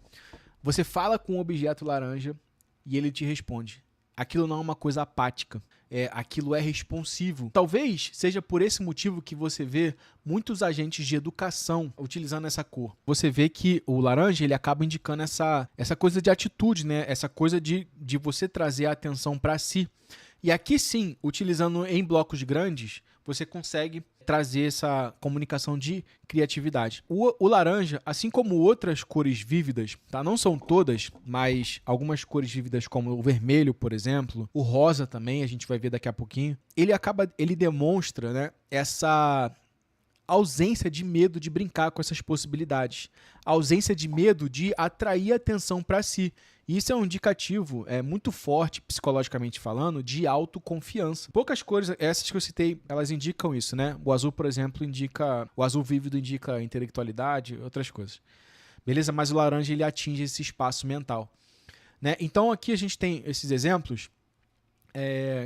Você fala com o objeto laranja e ele te responde. Aquilo não é uma coisa apática. Aquilo é responsivo. Talvez seja por esse motivo que você vê muitos agentes de educação utilizando essa cor. Você vê que o laranja ele acaba indicando essa coisa de atitude, né? Essa coisa de você trazer a atenção para si. E aqui sim, utilizando em blocos grandes, você consegue trazer essa comunicação de criatividade. O laranja, assim como outras cores vívidas, tá? Não são todas, mas algumas cores vívidas como o vermelho, por exemplo, o rosa também, a gente vai ver daqui a pouquinho, ele demonstra, né, essa ausência de medo de brincar com essas possibilidades, a ausência de medo de atrair atenção para si. E isso é um indicativo muito forte, psicologicamente falando, de autoconfiança. Poucas cores, essas que eu citei, elas indicam isso, né? O azul, por exemplo, o azul vívido indica intelectualidade, outras coisas. Beleza? Mas o laranja, ele atinge esse espaço mental, né? Então, aqui a gente tem esses exemplos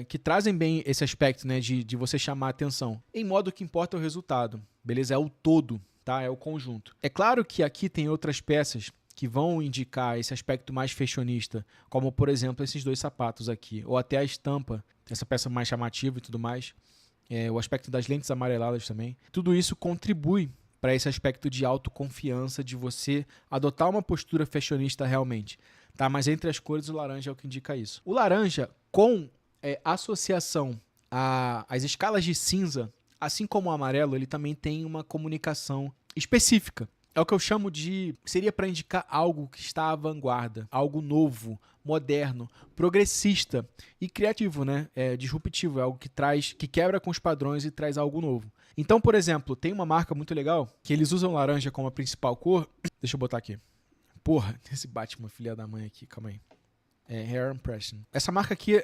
que trazem bem esse aspecto, né, de você chamar a atenção. Em modo que importa o resultado, beleza? É o todo, tá? É o conjunto. É claro que aqui tem outras peças que vão indicar esse aspecto mais fashionista, como, por exemplo, esses 2 sapatos aqui, ou até a estampa, essa peça mais chamativa e tudo mais, o aspecto das lentes amareladas também. Tudo isso contribui para esse aspecto de autoconfiança, de você adotar uma postura fashionista realmente. Tá? Mas entre as cores, o laranja é o que indica isso. O laranja, com associação às escalas de cinza, assim como o amarelo, ele também tem uma comunicação específica. É o que eu chamo de... Seria para indicar algo que está à vanguarda, algo novo, moderno, progressista e criativo, né? Disruptivo, é algo que quebra com os padrões e traz algo novo. Então, por exemplo, tem uma marca muito legal que eles usam laranja como a principal cor. Deixa eu botar aqui. Porra, esse Batman, filha da mãe aqui, calma aí. Hair Impression. Essa marca aqui,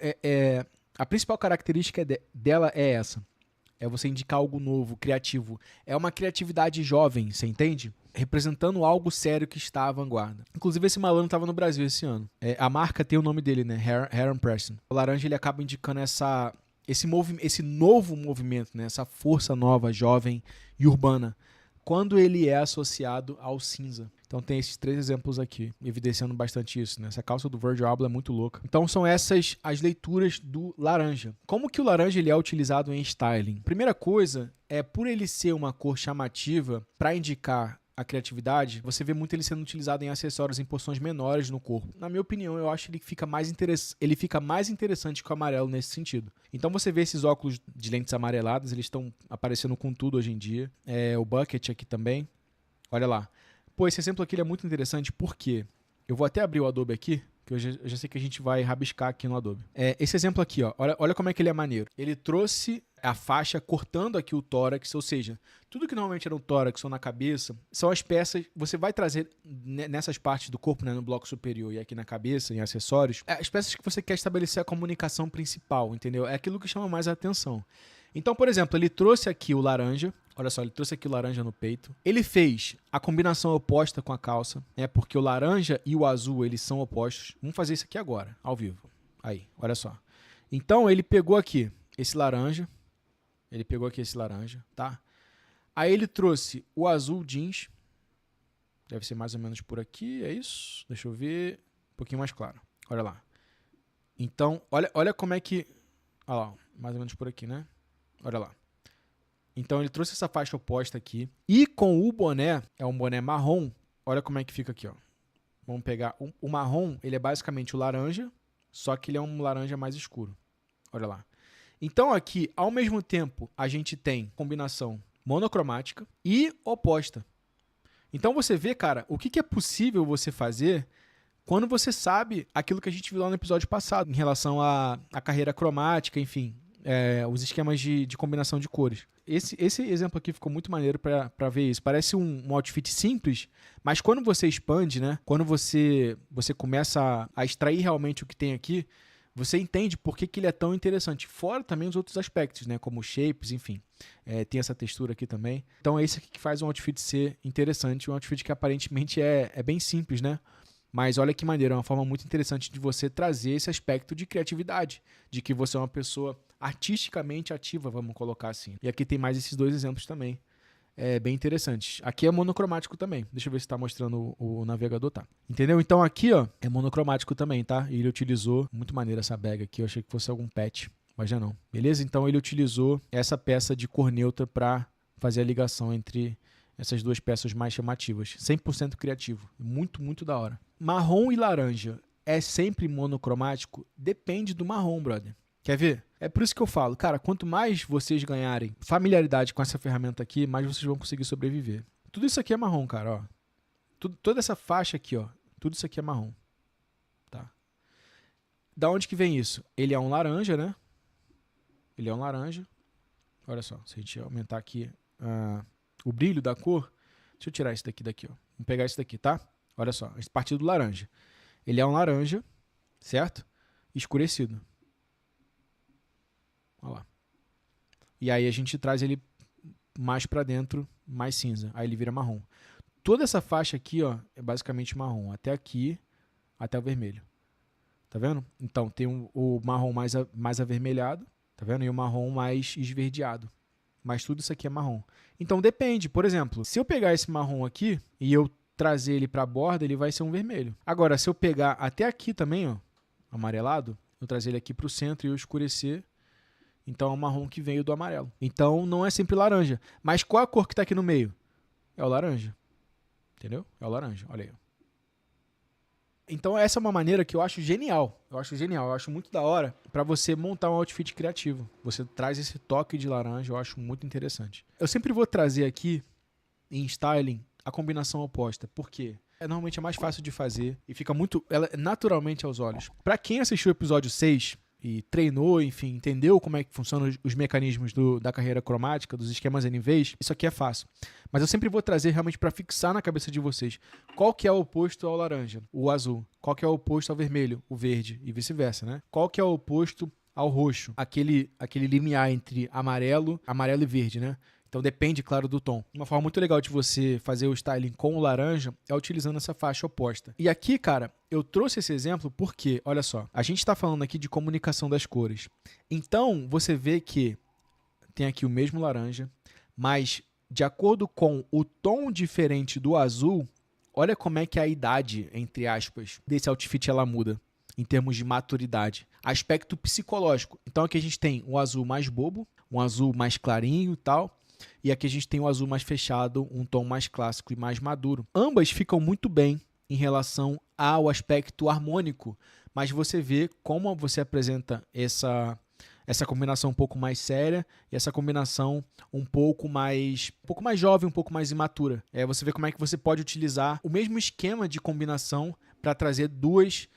a principal característica dela é essa. É você indicar algo novo, criativo. É uma criatividade jovem, você entende? Representando algo sério que está à vanguarda. Inclusive, esse malandro estava no Brasil esse ano. A marca tem o nome dele, né? Hair Impression. O laranja ele acaba indicando esse novo movimento, né? Essa força nova, jovem e urbana, quando ele é associado ao cinza. Então tem esses 3 exemplos aqui, evidenciando bastante isso, né? Essa calça do Virgil Abloh é muito louca. Então são essas as leituras do laranja. Como que o laranja ele é utilizado em styling? Primeira coisa, por ele ser uma cor chamativa, para indicar a criatividade, você vê muito ele sendo utilizado em acessórios em porções menores no corpo. Na minha opinião, eu acho que ele fica mais interessante que o amarelo nesse sentido. Então você vê esses óculos de lentes amareladas, eles estão aparecendo com tudo hoje em dia. O bucket aqui também. Olha lá. Pô, esse exemplo aqui ele é muito interessante porque eu vou até abrir o Adobe aqui que eu já sei que a gente vai rabiscar aqui no Adobe. Esse exemplo aqui, ó, olha como é que ele é maneiro. Ele trouxe a faixa cortando aqui o tórax, ou seja, tudo que normalmente era um tórax ou na cabeça, são as peças, você vai trazer nessas partes do corpo, né, no bloco superior e aqui na cabeça, em acessórios, as peças que você quer estabelecer a comunicação principal, entendeu? É aquilo que chama mais a atenção. Então, por exemplo, ele trouxe aqui o laranja, olha só, ele trouxe aqui o laranja no peito. Ele fez a combinação oposta com a calça, né? Porque o laranja e o azul, eles são opostos. Vamos fazer isso aqui agora, ao vivo. Aí, olha só. Então, ele pegou aqui esse laranja. Ele pegou aqui esse laranja, tá? Aí ele trouxe o azul jeans. Deve ser mais ou menos por aqui, é isso? Deixa eu ver. Um pouquinho mais claro. Olha lá. Então, olha como é que... Olha lá, mais ou menos por aqui, né? Olha lá. Então ele trouxe essa faixa oposta aqui. E com o boné, é um boné marrom. Olha como é que fica aqui, ó. Vamos pegar o marrom, ele é basicamente o laranja, só que ele é um laranja mais escuro. Olha lá. Então aqui, ao mesmo tempo, a gente tem combinação monocromática e oposta. Então você vê, cara, o que é possível você fazer quando você sabe aquilo que a gente viu lá no episódio passado, em relação à carreira cromática, enfim, os esquemas de combinação de cores. Esse exemplo aqui ficou muito maneiro para ver isso. Parece um outfit simples, mas quando você expande, né? Quando você começa a extrair realmente o que tem aqui, você entende por que ele é tão interessante. Fora também os outros aspectos, né? Como shapes, enfim. Tem essa textura aqui também. Então é isso aqui que faz um outfit ser interessante. Um outfit que aparentemente é bem simples, né? Mas olha que maneiro, é uma forma muito interessante de você trazer esse aspecto de criatividade, de que você é uma pessoa artisticamente ativa, vamos colocar assim. E aqui tem mais esses dois exemplos também, bem interessantes. Aqui é monocromático também, deixa eu ver se está mostrando o navegador, tá. Entendeu? Então aqui, ó, é monocromático também, tá? E ele utilizou, muito maneiro essa bag aqui, eu achei que fosse algum patch, mas já não. Beleza? Então ele utilizou essa peça de cor neutra para fazer a ligação entre essas duas peças mais chamativas. 100% criativo. Muito, muito da hora. Marrom e laranja é sempre monocromático? Depende do marrom, brother. Quer ver? É por isso que eu falo, cara, quanto mais vocês ganharem familiaridade com essa ferramenta aqui, mais vocês vão conseguir sobreviver. Tudo isso aqui é marrom, cara, ó. Toda essa faixa aqui, ó. Tudo isso aqui é marrom. Tá? Da onde que vem isso? Ele é um laranja, né? Ele é um laranja. Olha só, se a gente aumentar aqui o brilho da cor, deixa eu tirar isso daqui, ó. Vamos pegar isso daqui, tá? Olha só, a partir do laranja. Ele é um laranja, certo? Escurecido. Olha lá. E aí a gente traz ele mais para dentro, mais cinza. Aí ele vira marrom. Toda essa faixa aqui, ó, é basicamente marrom. Até aqui, até o vermelho. Tá vendo? Então tem o marrom mais avermelhado, tá vendo? E o marrom mais esverdeado. Mas tudo isso aqui é marrom. Então depende. Por exemplo, se eu pegar esse marrom aqui e eu trazer ele para a borda, ele vai ser um vermelho. Agora, se eu pegar até aqui também, ó, amarelado, eu trazer ele aqui para o centro e eu escurecer, então é o marrom que veio do amarelo. Então não é sempre laranja. Mas qual a cor que está aqui no meio? É o laranja. Entendeu? É o laranja. Olha aí. Então essa é uma maneira que eu acho genial. Eu acho muito da hora para você montar um outfit criativo. Você traz esse toque de laranja, eu acho muito interessante. Eu sempre vou trazer aqui, em styling, a combinação oposta. Por quê? Normalmente é mais fácil de fazer e fica muito naturalmente aos olhos. Para quem assistiu o episódio 6 e treinou, enfim, entendeu como é que funcionam os mecanismos da carreira cromática, dos esquemas NVs, isso aqui é fácil. Mas eu sempre vou trazer realmente para fixar na cabeça de vocês qual que é o oposto ao laranja, o azul, qual que é o oposto ao vermelho, o verde e vice-versa, né? Qual que é o oposto ao roxo, aquele limiar entre amarelo e verde, né? Então depende, claro, do tom. Uma forma muito legal de você fazer o styling com o laranja é utilizando essa faixa oposta. E aqui, cara, eu trouxe esse exemplo porque, olha só, a gente está falando aqui de comunicação das cores. Então, você vê que tem aqui o mesmo laranja, mas de acordo com o tom diferente do azul, olha como é que a idade, entre aspas, desse outfit ela muda em termos de maturidade. Aspecto psicológico. Então aqui a gente tem o azul mais bobo, um azul mais clarinho e tal. E aqui a gente tem o azul mais fechado, um tom mais clássico e mais maduro. Ambas ficam muito bem em relação ao aspecto harmônico, mas você vê como você apresenta essa combinação um pouco mais séria e essa combinação um pouco mais jovem, um pouco mais imatura. Você vê como é que você pode utilizar o mesmo esquema de combinação para trazer duas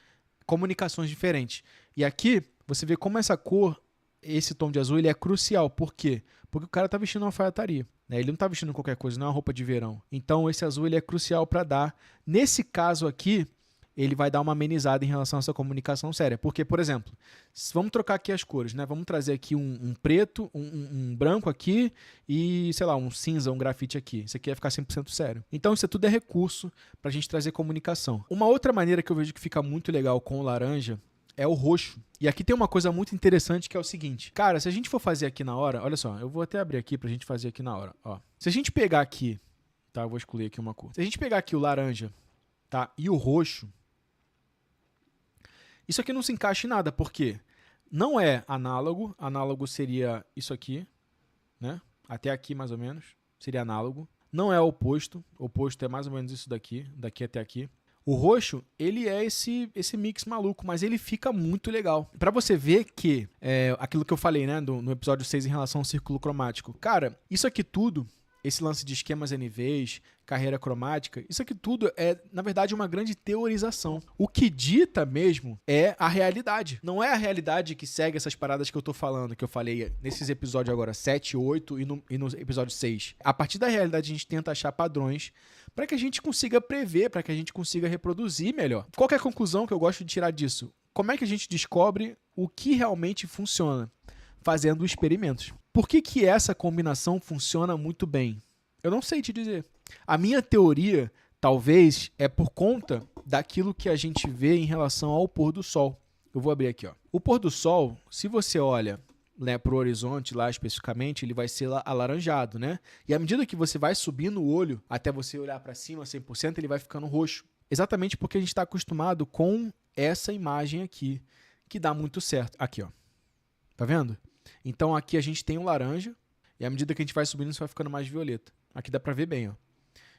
comunicações diferentes. E aqui, você vê como essa cor, esse tom de azul, ele é crucial. Por quê? Porque o cara tá vestindo uma alfaiataria, né? Ele não tá vestindo qualquer coisa, não é uma roupa de verão. Então, esse azul ele é crucial para dar. Nesse caso aqui, ele vai dar uma amenizada em relação a essa comunicação séria. Porque, por exemplo, vamos trocar aqui as cores, né? Vamos trazer aqui um preto, um branco aqui e, sei lá, um cinza, um grafite aqui. Isso aqui vai ficar 100% sério. Então, isso tudo é recurso para a gente trazer comunicação. Uma outra maneira que eu vejo que fica muito legal com o laranja é o roxo. E aqui tem uma coisa muito interessante que é o seguinte. Cara, se a gente for fazer aqui na hora, olha só, eu vou até abrir aqui pra gente fazer aqui na hora. Ó. Se a gente pegar aqui, tá? Eu vou excluir aqui uma cor. Se a gente pegar aqui o laranja, tá? E o roxo, isso aqui não se encaixa em nada, porque não é análogo. Análogo seria isso aqui, né? Até aqui, mais ou menos, seria análogo. Não é oposto. Oposto é mais ou menos isso daqui, daqui até aqui. O roxo, ele é esse mix maluco, mas ele fica muito legal. Pra você ver que, aquilo que eu falei, né, no episódio 6 em relação ao círculo cromático. Cara, isso aqui tudo, esse lance de esquemas NVs, carreira cromática, isso aqui tudo é, na verdade, uma grande teorização. O que dita mesmo é a realidade. Não é a realidade que segue essas paradas que eu tô falando, que eu falei nesses episódios agora, 7, 8 e no episódio 6. A partir da realidade, a gente tenta achar padrões para que a gente consiga prever, para que a gente consiga reproduzir melhor. Qual que é a conclusão que eu gosto de tirar disso? Como é que a gente descobre o que realmente funciona? Fazendo experimentos. Por que essa combinação funciona muito bem? Eu não sei te dizer. A minha teoria, talvez, é por conta daquilo que a gente vê em relação ao pôr do sol. Eu vou abrir aqui, ó. O pôr do sol, se você olha, né, para o horizonte lá especificamente, ele vai ser alaranjado, né? E à medida que você vai subindo o olho, até você olhar para cima 100%, ele vai ficando roxo. Exatamente porque a gente está acostumado com essa imagem aqui, que dá muito certo. Aqui, ó. Tá vendo? Então aqui a gente tem o laranja, e à medida que a gente vai subindo, isso vai ficando mais violeta. Aqui dá para ver bem, ó.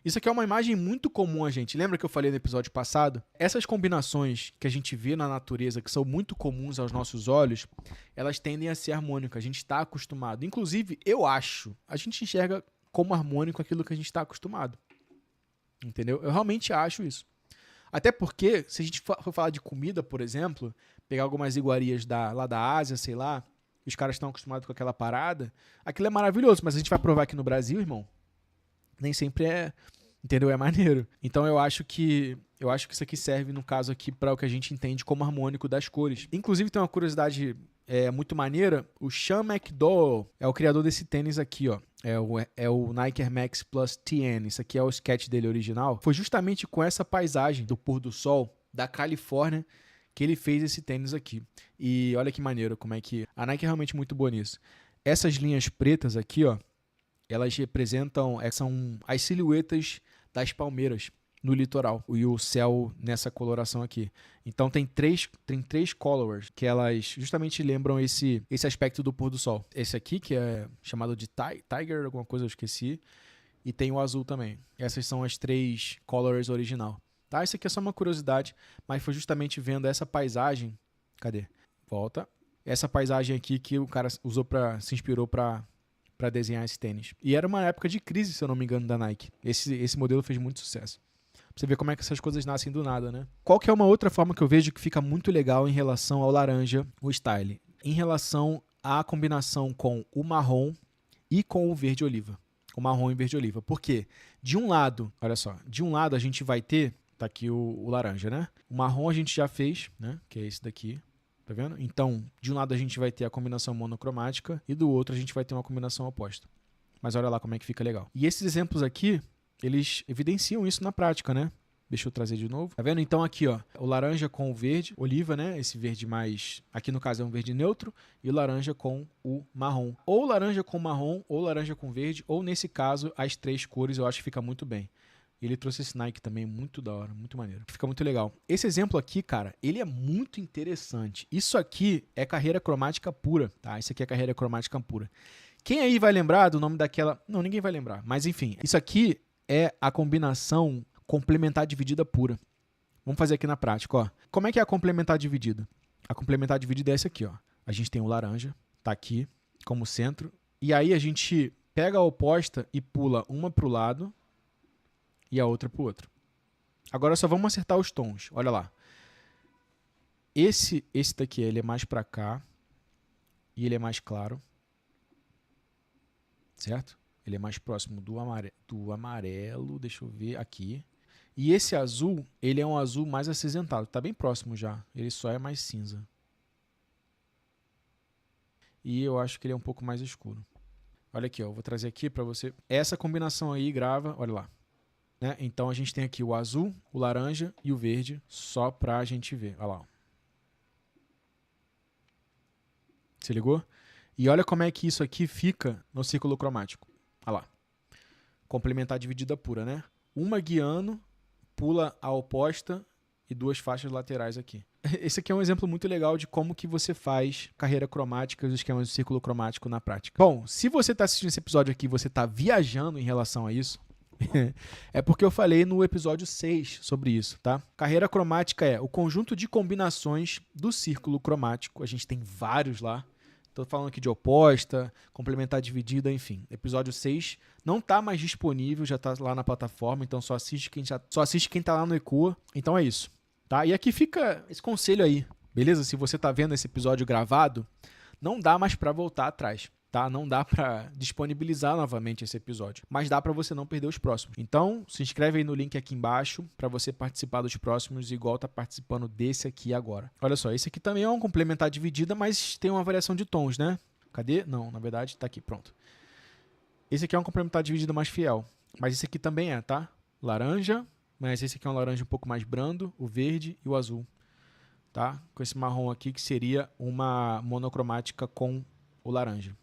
Isso aqui é uma imagem muito comum a gente. Lembra que eu falei no episódio passado? Essas combinações que a gente vê na natureza, que são muito comuns aos nossos olhos, elas tendem a ser harmônicas. A gente está acostumado. Inclusive, eu acho, a gente enxerga como harmônico aquilo que a gente está acostumado. Entendeu? Eu realmente acho isso. Até porque, se a gente for falar de comida, por exemplo, pegar algumas iguarias lá da Ásia, sei lá, e os caras estão acostumados com aquela parada, aquilo é maravilhoso, mas a gente vai provar aqui no Brasil, irmão, nem sempre é, entendeu? É maneiro. Então eu acho que isso aqui serve, no caso aqui, para o que a gente entende como harmônico das cores. Inclusive tem uma curiosidade muito maneira, o Sean McDowell é o criador desse tênis aqui, ó. É o Nike Air Max Plus TN. Isso aqui é o sketch dele original. Foi justamente com essa paisagem do pôr do sol da Califórnia que ele fez esse tênis aqui. E olha que maneiro, como é que... A Nike é realmente muito boa nisso. Essas linhas pretas aqui, ó, elas representam, são as silhuetas das palmeiras no litoral. E o céu nessa coloração aqui. Então tem três colors que elas justamente lembram esse aspecto do pôr do sol. Esse aqui, que é chamado de Tiger, alguma coisa eu esqueci. E tem o azul também. Essas são as 3 colors original. Tá? Isso aqui é só uma curiosidade, mas foi justamente vendo essa paisagem. Cadê? Volta. Essa paisagem aqui que o cara se inspirou para desenhar esse tênis. E era uma época de crise, se eu não me engano, da Nike. Esse modelo fez muito sucesso. Pra você ver como é que essas coisas nascem do nada, né? Qual que é uma outra forma que eu vejo que fica muito legal em relação ao laranja, o style? Em relação à combinação com o marrom e com o verde oliva. O marrom e verde oliva. Por quê? De um lado, olha só, de um lado a gente vai ter, tá aqui o laranja, né? O marrom a gente já fez, né? Que é esse daqui. Tá vendo? Então, de um lado a gente vai ter a combinação monocromática e do outro a gente vai ter uma combinação oposta. Mas olha lá como é que fica legal. E esses exemplos aqui, eles evidenciam isso na prática, né? Deixa eu trazer de novo. Tá vendo? Então aqui, ó, o laranja com o verde, oliva, né? Esse verde mais... Aqui no caso é um verde neutro. E o laranja com o marrom. Ou laranja com marrom, ou laranja com verde. Ou nesse caso, as 3 cores eu acho que fica muito bem. Ele trouxe esse Nike também, muito da hora, muito maneiro. Fica muito legal. Esse exemplo aqui, cara, ele é muito interessante. Isso aqui é carreira cromática pura, tá? Isso aqui é carreira cromática pura. Quem aí vai lembrar do nome daquela... Não, ninguém vai lembrar. Mas enfim, isso aqui é a combinação complementar dividida pura. Vamos fazer aqui na prática, ó. Como é que é a complementar dividida? A complementar dividida é essa aqui, ó. A gente tem o laranja, tá aqui, como centro. E aí a gente pega a oposta e pula uma pro lado e a outra pro outro. Agora só vamos acertar os tons. Olha lá. Esse daqui, ele é mais para cá e ele é mais claro, certo? Ele é mais próximo do amarelo, deixa eu ver aqui. E esse azul, ele é um azul mais acinzentado, tá bem próximo já, ele só é mais cinza. E eu acho que ele é um pouco mais escuro. Olha aqui, ó, eu vou trazer aqui para você. Essa combinação aí grava, olha lá. Né? Então a gente tem aqui o azul, o laranja e o verde, só para a gente ver. Olha lá. Ó. Se ligou? E olha como é que isso aqui fica no círculo cromático. Olha lá. Complementar dividida pura, né? Uma guiando, pula a oposta e 2 faixas laterais aqui. Esse aqui é um exemplo muito legal de como que você faz carreira cromática e os esquemas de círculo cromático na prática. Bom, se você está assistindo esse episódio aqui e você está viajando em relação a isso, é porque eu falei no episódio 6 sobre isso, tá? Carreira cromática é o conjunto de combinações do círculo cromático. A gente tem vários lá. Estou falando aqui de oposta, complementar dividida, enfim. Episódio 6 não está mais disponível, já está lá na plataforma, então só assiste quem está lá no ECOA. Então é isso. Tá? E aqui fica esse conselho aí, beleza? Se você está vendo esse episódio gravado, não dá mais para voltar atrás, tá? Não dá para disponibilizar novamente esse episódio, mas dá para você não perder os próximos. Então, se inscreve aí no link aqui embaixo para você participar dos próximos, igual tá participando desse aqui agora. Olha só, esse aqui também é um complementar dividida, mas tem uma variação de tons, né? Cadê? Não, na verdade tá aqui, pronto. Esse aqui é um complementar dividida mais fiel, mas esse aqui também é, tá? Laranja. Mas esse aqui é um laranja um pouco mais brando, o verde e o azul, tá? Com esse marrom aqui que seria uma monocromática com o laranja.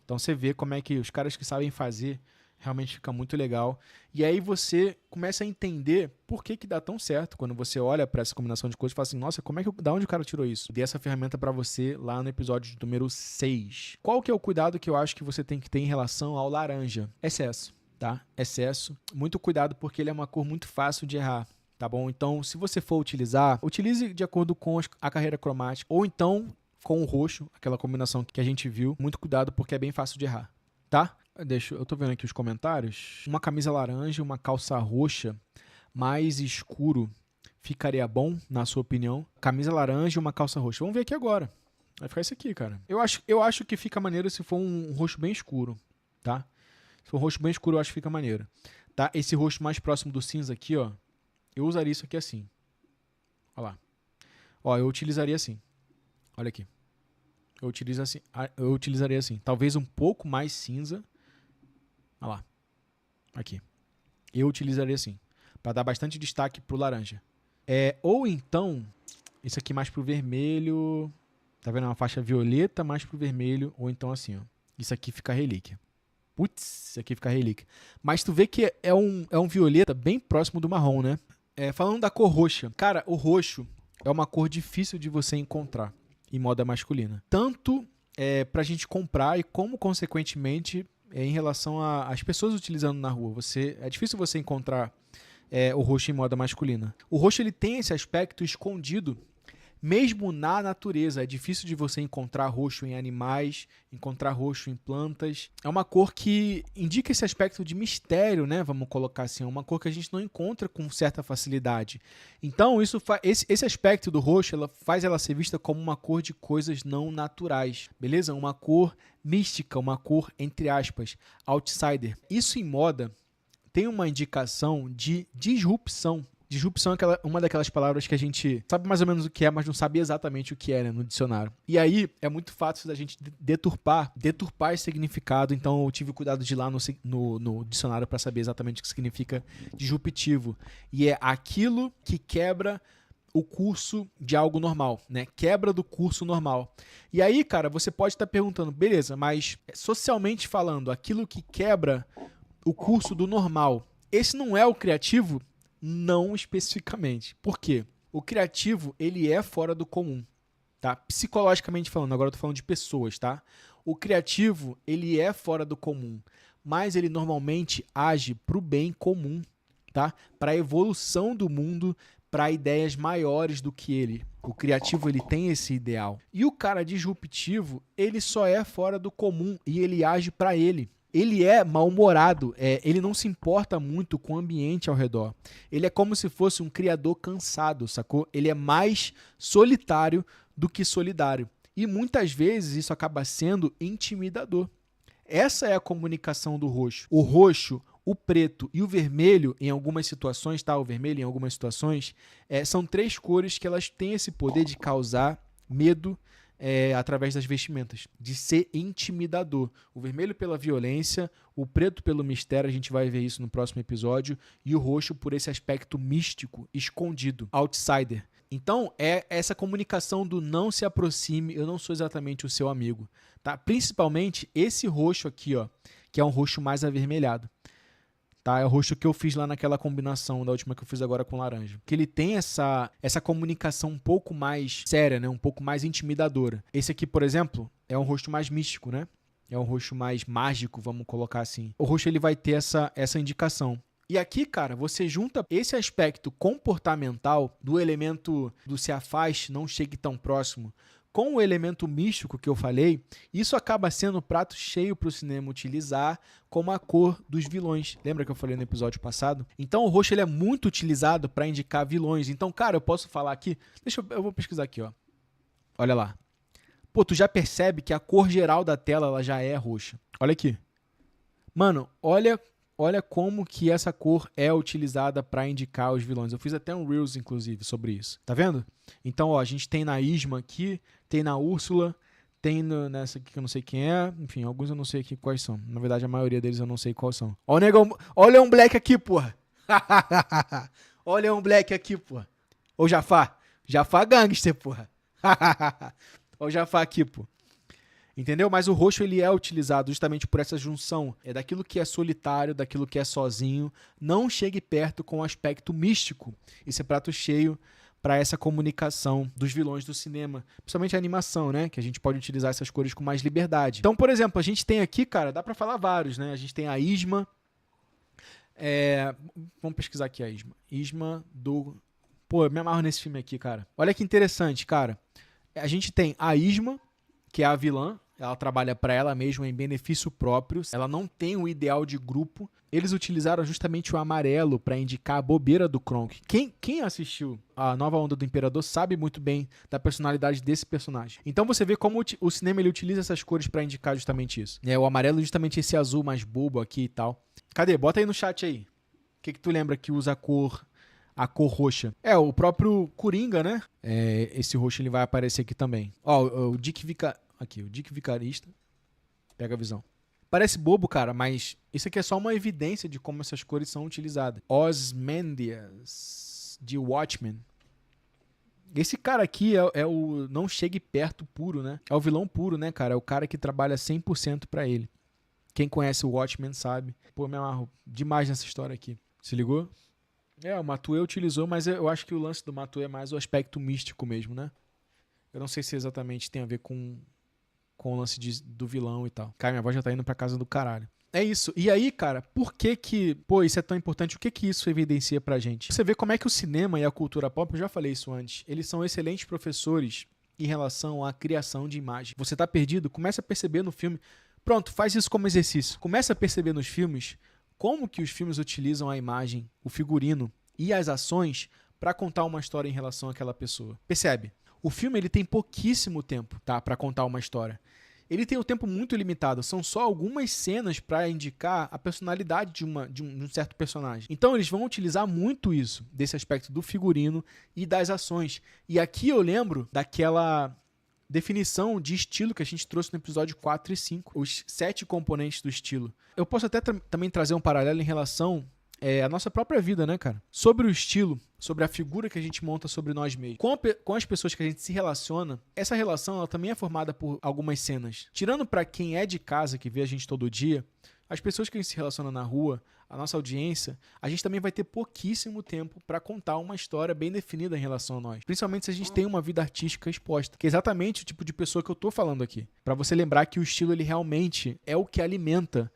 Então você vê como é que os caras que sabem fazer realmente fica muito legal. E aí você começa a entender por que dá tão certo quando você olha para essa combinação de cores e fala assim, nossa, da onde o cara tirou isso? Dei essa ferramenta para você lá no episódio número 6. Qual que é o cuidado que eu acho que você tem que ter em relação ao laranja? Excesso. Tá? Excesso. Muito cuidado porque ele é uma cor muito fácil de errar, tá bom? Então, se você for utilizar, utilize de acordo com a carreira cromática ou então com o roxo, aquela combinação que a gente viu. Muito cuidado porque é bem fácil de errar, tá? Eu tô vendo aqui os comentários. Uma camisa laranja, uma calça roxa mais escuro ficaria bom, na sua opinião? Camisa laranja e uma calça roxa. Vamos ver aqui agora. Vai ficar isso aqui, cara. Eu acho que fica maneiro se for um roxo bem escuro, tá? Se for um roxo bem escuro, eu acho que fica maneiro. Tá? Esse roxo mais próximo do cinza aqui, ó, eu usaria isso aqui assim. Olha lá. Ó, eu utilizaria assim. Olha aqui. Eu utilizaria assim. Talvez um pouco mais cinza. Olha lá. Aqui. Eu utilizaria assim. Para dar bastante destaque pro laranja. Ou então, isso aqui mais pro vermelho. Tá vendo? Uma faixa violeta mais pro vermelho. Ou então assim, ó. Isso aqui fica relíquia. Putz, isso aqui fica relíquia. Mas tu vê que é um violeta bem próximo do marrom, né? Falando da cor roxa. Cara, o roxo é uma cor difícil de você encontrar em moda masculina. Tanto pra gente comprar e como, consequentemente, em relação às pessoas utilizando na rua. É difícil você encontrar o roxo em moda masculina. O roxo ele tem esse aspecto escondido mesmo na natureza. É difícil de você encontrar roxo em animais, encontrar roxo em plantas. É uma cor que indica esse aspecto de mistério, né? Vamos colocar assim, é uma cor que a gente não encontra com certa facilidade. Então, esse aspecto do roxo faz ela ser vista como uma cor de coisas não naturais, beleza? Uma cor mística, uma cor, entre aspas, outsider. Isso em moda tem uma indicação de disrupção. Disrupção é uma daquelas palavras que a gente sabe mais ou menos o que é, mas não sabe exatamente o que é, né, no dicionário. E aí é muito fácil da gente deturpar esse significado, então eu tive cuidado de ir lá no dicionário para saber exatamente o que significa disruptivo. E é aquilo que quebra o curso de algo normal, né? Quebra do curso normal. E aí, cara, você pode estar perguntando, beleza, mas socialmente falando, aquilo que quebra o curso do normal, esse não é o criativo? Não especificamente. Por quê? O criativo, ele é fora do comum, tá? Psicologicamente falando, agora eu tô falando de pessoas, tá? O criativo, ele é fora do comum, mas ele normalmente age pro bem comum, tá? Para a evolução do mundo, para ideias maiores do que ele. O criativo, ele tem esse ideal. E o cara disruptivo, ele só é fora do comum e ele age para ele. ele é mal-humorado, ele não se importa muito com o ambiente ao redor. Ele é como se fosse um criador cansado, sacou? Ele é mais solitário do que solidário. E muitas vezes isso acaba sendo intimidador. Essa é a comunicação do roxo. O roxo, o preto e o vermelho, em algumas situações, tá? O vermelho em algumas situações, são 3 cores que elas têm esse poder de causar medo através das vestimentas, de ser intimidador. O vermelho pela violência, o preto pelo mistério, a gente vai ver isso no próximo episódio, e o roxo por esse aspecto místico, escondido, outsider. Então, é essa comunicação do não se aproxime, eu não sou exatamente o seu amigo. Tá? Principalmente esse roxo aqui, ó, que é um roxo mais avermelhado. Tá? É o roxo que eu fiz lá naquela combinação da última que eu fiz agora com laranja. Que ele tem essa comunicação um pouco mais séria, né? Um pouco mais intimidadora. Esse aqui, por exemplo, é um roxo mais místico, né? É um roxo mais mágico, vamos colocar assim. O roxo ele vai ter essa indicação. E aqui, cara, você junta esse aspecto comportamental do elemento do se afaste, não chegue tão próximo, com o elemento místico que eu falei, isso acaba sendo o prato cheio para o cinema utilizar como a cor dos vilões. Lembra que eu falei no episódio passado? Então o roxo ele é muito utilizado para indicar vilões. Então, cara, eu posso falar aqui... eu vou pesquisar aqui, ó. Olha lá. Pô, tu já percebe que a cor geral da tela ela já é roxa. Olha aqui. Mano, olha como que essa cor é utilizada para indicar os vilões. Eu fiz até um Reels, inclusive, sobre isso. Tá vendo? Então, ó, a gente tem na Isma aqui, tem na Úrsula, tem nessa aqui que eu não sei quem é. Enfim, alguns eu não sei aqui quais são. Na verdade, a maioria deles eu não sei quais são. Ó, o negão, olha um Black aqui, porra. Olha um Black aqui, porra. Ô, Jafar. Jafar gangster, porra. Ó o Jafar aqui, pô. Entendeu? Mas o roxo ele é utilizado justamente por essa junção daquilo que é solitário, daquilo que é sozinho. Não chegue perto com o aspecto místico. Esse é prato cheio para essa comunicação dos vilões do cinema. Principalmente a animação, né? Que a gente pode utilizar essas cores com mais liberdade. Então, por exemplo, a gente tem aqui, cara, dá para falar vários, né? A gente tem a Isma. Vamos pesquisar aqui a Isma. Isma do... Pô, eu me amarro nesse filme aqui, cara. Olha que interessante, cara. A gente tem a Isma, que é a vilã. Ela trabalha para ela mesma em benefício próprio. Ela não tem o ideal de grupo. Eles utilizaram justamente o amarelo para indicar a bobeira do Kronk. Quem assistiu a Nova Onda do Imperador sabe muito bem da personalidade desse personagem. Então você vê como o cinema ele utiliza essas cores para indicar justamente isso. O amarelo é justamente esse azul mais bobo aqui e tal. Cadê? Bota aí no chat aí. O que tu lembra que usa a cor roxa? O próprio Coringa, né? Esse roxo ele vai aparecer aqui também. Ó, o Dick Vicarista. Pega a visão. Parece bobo, cara, mas isso aqui é só uma evidência de como essas cores são utilizadas. Ozymandias, de Watchmen. Esse cara aqui é o não chegue perto puro, né? É o vilão puro, né, cara? É o cara que trabalha 100% pra ele. Quem conhece o Watchmen sabe. Pô, me amarro demais nessa história aqui. Se ligou? O Matue utilizou, mas eu acho que o lance do Matue é mais o aspecto místico mesmo, né? Eu não sei se exatamente tem a ver com o lance do vilão e tal. Cara, minha voz já tá indo pra casa do caralho. É isso. E aí, cara, por que isso é tão importante? O que isso evidencia pra gente? Você vê como é que o cinema e a cultura pop, eu já falei isso antes, eles são excelentes professores em relação à criação de imagem. Você tá perdido? Começa a perceber no filme. Pronto, faz isso como exercício. Começa a perceber nos filmes como que os filmes utilizam a imagem, o figurino e as ações para contar uma história em relação àquela pessoa. Percebe? O filme ele tem pouquíssimo tempo, tá, para contar uma história. Ele tem um tempo muito limitado, são só algumas cenas para indicar a personalidade de um certo personagem. Então eles vão utilizar muito isso, desse aspecto do figurino e das ações. E aqui eu lembro daquela definição de estilo que a gente trouxe no episódio 4 e 5, os 7 componentes do estilo. Eu posso até também trazer um paralelo em relação à nossa própria vida, né, cara? Sobre o estilo, sobre a figura que a gente monta sobre nós mesmos. Com as pessoas que a gente se relaciona, essa relação ela também é formada por algumas cenas. Tirando para quem é de casa, que vê a gente todo dia, as pessoas que a gente se relaciona na rua, a nossa audiência, a gente também vai ter pouquíssimo tempo para contar uma história bem definida em relação a nós. Principalmente se a gente tem uma vida artística exposta, que é exatamente o tipo de pessoa que eu tô falando aqui. Para você lembrar que o estilo ele realmente é o que alimenta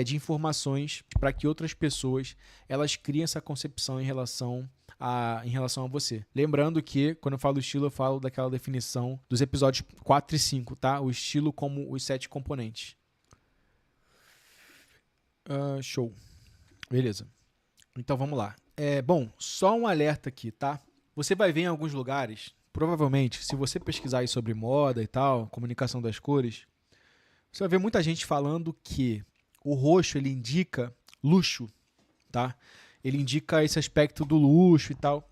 de informações para que outras pessoas elas criem essa concepção em relação a você. Lembrando que, quando eu falo estilo, eu falo daquela definição dos episódios 4 e 5, tá? O estilo como os 7 componentes. Show. Beleza. Então vamos lá. Bom, só um alerta aqui, tá? Você vai ver em alguns lugares, provavelmente, se você pesquisar aí sobre moda e tal, comunicação das cores, você vai ver muita gente falando que o roxo ele indica luxo, tá? Ele indica esse aspecto do luxo e tal.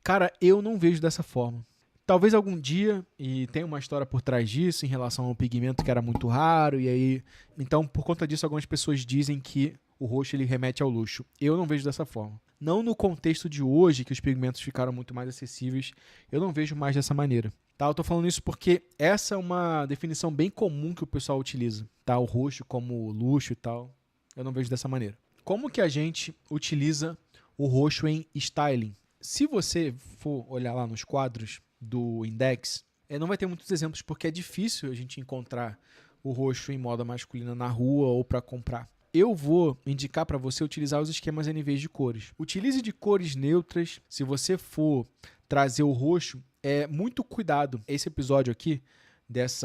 Cara, eu não vejo dessa forma. Talvez algum dia, e tem uma história por trás disso, em relação ao pigmento que era muito raro, e aí... Então, por conta disso, algumas pessoas dizem que o roxo ele remete ao luxo. Eu não vejo dessa forma. Não no contexto de hoje, que os pigmentos ficaram muito mais acessíveis, eu não vejo mais dessa maneira. Tá? Eu tô falando isso porque essa é uma definição bem comum que o pessoal utiliza. Tá? O roxo como luxo e tal. Eu não vejo dessa maneira. Como que a gente utiliza o roxo em styling? Se você for olhar lá nos quadros do Index, não vai ter muitos exemplos porque é difícil a gente encontrar o roxo em moda masculina na rua ou para comprar. Eu vou indicar para você utilizar os esquemas NVs de cores. Utilize de cores neutras. Se você for trazer o roxo, muito cuidado. Esse episódio aqui,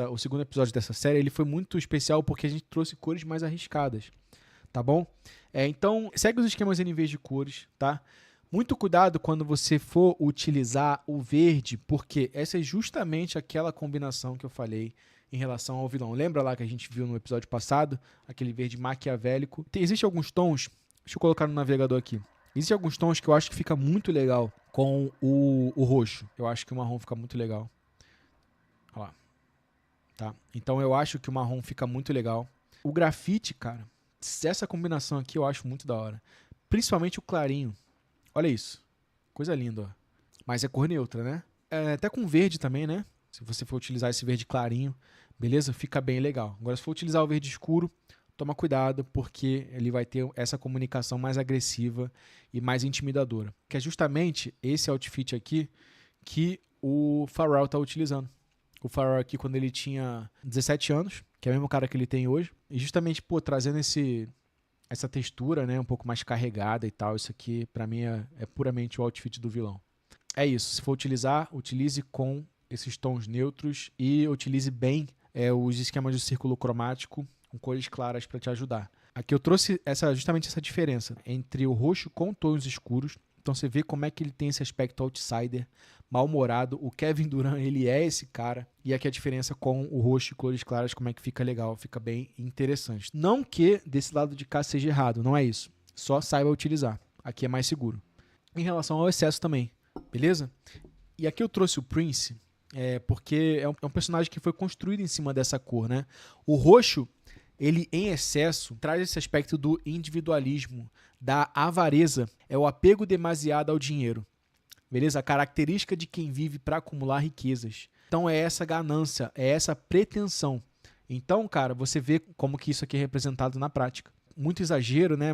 o segundo episódio dessa série, ele foi muito especial porque a gente trouxe cores mais arriscadas, tá bom? Então, segue os esquemas NVs de cores, tá? Muito cuidado quando você for utilizar o verde, porque essa é justamente aquela combinação que eu falei em relação ao vilão. Lembra lá que a gente viu no episódio passado? Aquele verde maquiavélico. Existem alguns tons, deixa eu colocar no navegador aqui. Existem alguns tons que eu acho que fica muito legal com o roxo. Eu acho que o marrom fica muito legal. Olha lá. Tá? Então eu acho que o marrom fica muito legal. O grafite, cara, essa combinação aqui eu acho muito da hora. Principalmente o clarinho. Olha isso. Coisa linda, ó. Mas é cor neutra, né? Até com verde também, né? Se você for utilizar esse verde clarinho, beleza? Fica bem legal. Agora, se for utilizar o verde escuro, toma cuidado, porque ele vai ter essa comunicação mais agressiva e mais intimidadora. Que é justamente esse outfit aqui que o Pharrell tá utilizando. O Pharrell aqui quando ele tinha 17 anos, que é o mesmo cara que ele tem hoje. E justamente, trazendo essa textura, né, um pouco mais carregada e tal. Isso aqui, pra mim, é puramente o outfit do vilão. É isso. Se for utilizar, utilize com esses tons neutros e utilize bem os esquemas de círculo cromático com cores claras para te ajudar. Aqui eu trouxe justamente essa diferença entre o roxo com tons escuros. Então você vê como é que ele tem esse aspecto outsider, mal-humorado. O Kevin Durant, ele é esse cara. E aqui a diferença com o roxo e cores claras, como é que fica legal, fica bem interessante. Não que desse lado de cá seja errado, não é isso. Só saiba utilizar. Aqui é mais seguro. Em relação ao excesso também, beleza? E aqui eu trouxe o Prince, porque é um personagem que foi construído em cima dessa cor, né? O roxo, ele em excesso, traz esse aspecto do individualismo, da avareza, é o apego demasiado ao dinheiro, beleza? A característica de quem vive para acumular riquezas. Então é essa ganância, é essa pretensão. Então, cara, você vê como que isso aqui é representado na prática. Muito exagero, né?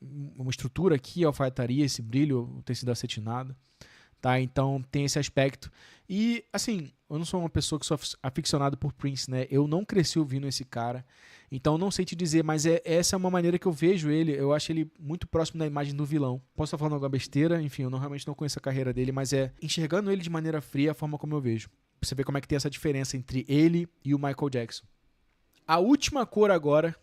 Uma estrutura aqui, alfaiataria, esse brilho, o tecido acetinado. Tá? Então tem esse aspecto. E assim, eu não sou uma pessoa que sou aficionado por Prince, né? Eu não cresci ouvindo esse cara. Então não sei te dizer, mas essa é uma maneira que eu vejo ele. Eu acho ele muito próximo da imagem do vilão. Posso estar falando alguma besteira, enfim, eu realmente não conheço a carreira dele, mas enxergando ele de maneira fria, a forma como eu vejo. Pra você ver como é que tem essa diferença entre ele e o Michael Jackson. A última cor agora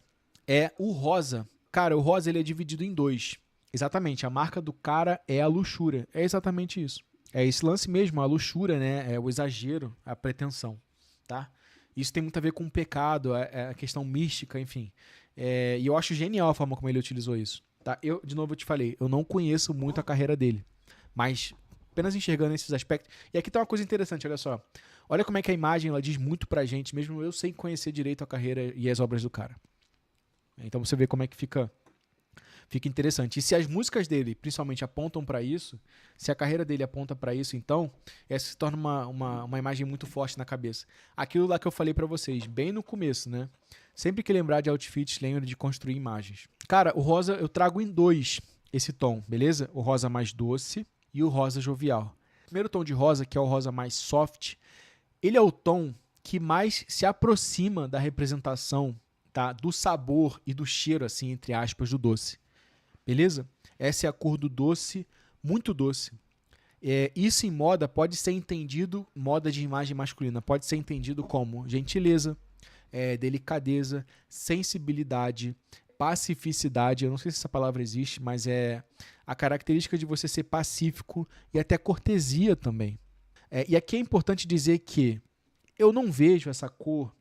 é o rosa. Cara, o rosa ele é dividido em dois. Exatamente, a marca do cara é a luxúria. É exatamente isso. É esse lance mesmo, a luxúria, né? É o exagero, a pretensão, tá? Isso tem muito a ver com o pecado, a questão mística, enfim. E eu acho genial a forma como ele utilizou isso, tá? De novo, eu te falei, eu não conheço muito a carreira dele, mas apenas enxergando esses aspectos... E aqui tá uma coisa interessante, olha só. Olha como é que a imagem ela diz muito pra gente, mesmo eu sem conhecer direito a carreira e as obras do cara. Então você vê como é que fica interessante. E se as músicas dele, principalmente, apontam para isso, se a carreira dele aponta para isso, então, essa se torna uma imagem muito forte na cabeça. Aquilo lá que eu falei para vocês, bem no começo, né? Sempre que lembrar de outfits, lembre de construir imagens. Cara, o rosa eu trago em dois esse tom, beleza? O rosa mais doce e o rosa jovial. O primeiro tom de rosa, que é o rosa mais soft, ele é o tom que mais se aproxima da representação, tá? Do sabor e do cheiro, assim, entre aspas, do doce. Beleza? Essa é a cor do doce, muito doce. Isso em moda pode ser entendido, moda de imagem masculina, pode ser entendido como gentileza, delicadeza, sensibilidade, pacificidade. Eu não sei se essa palavra existe, mas é a característica de você ser pacífico e até cortesia também. E aqui é importante dizer que eu não vejo essa cor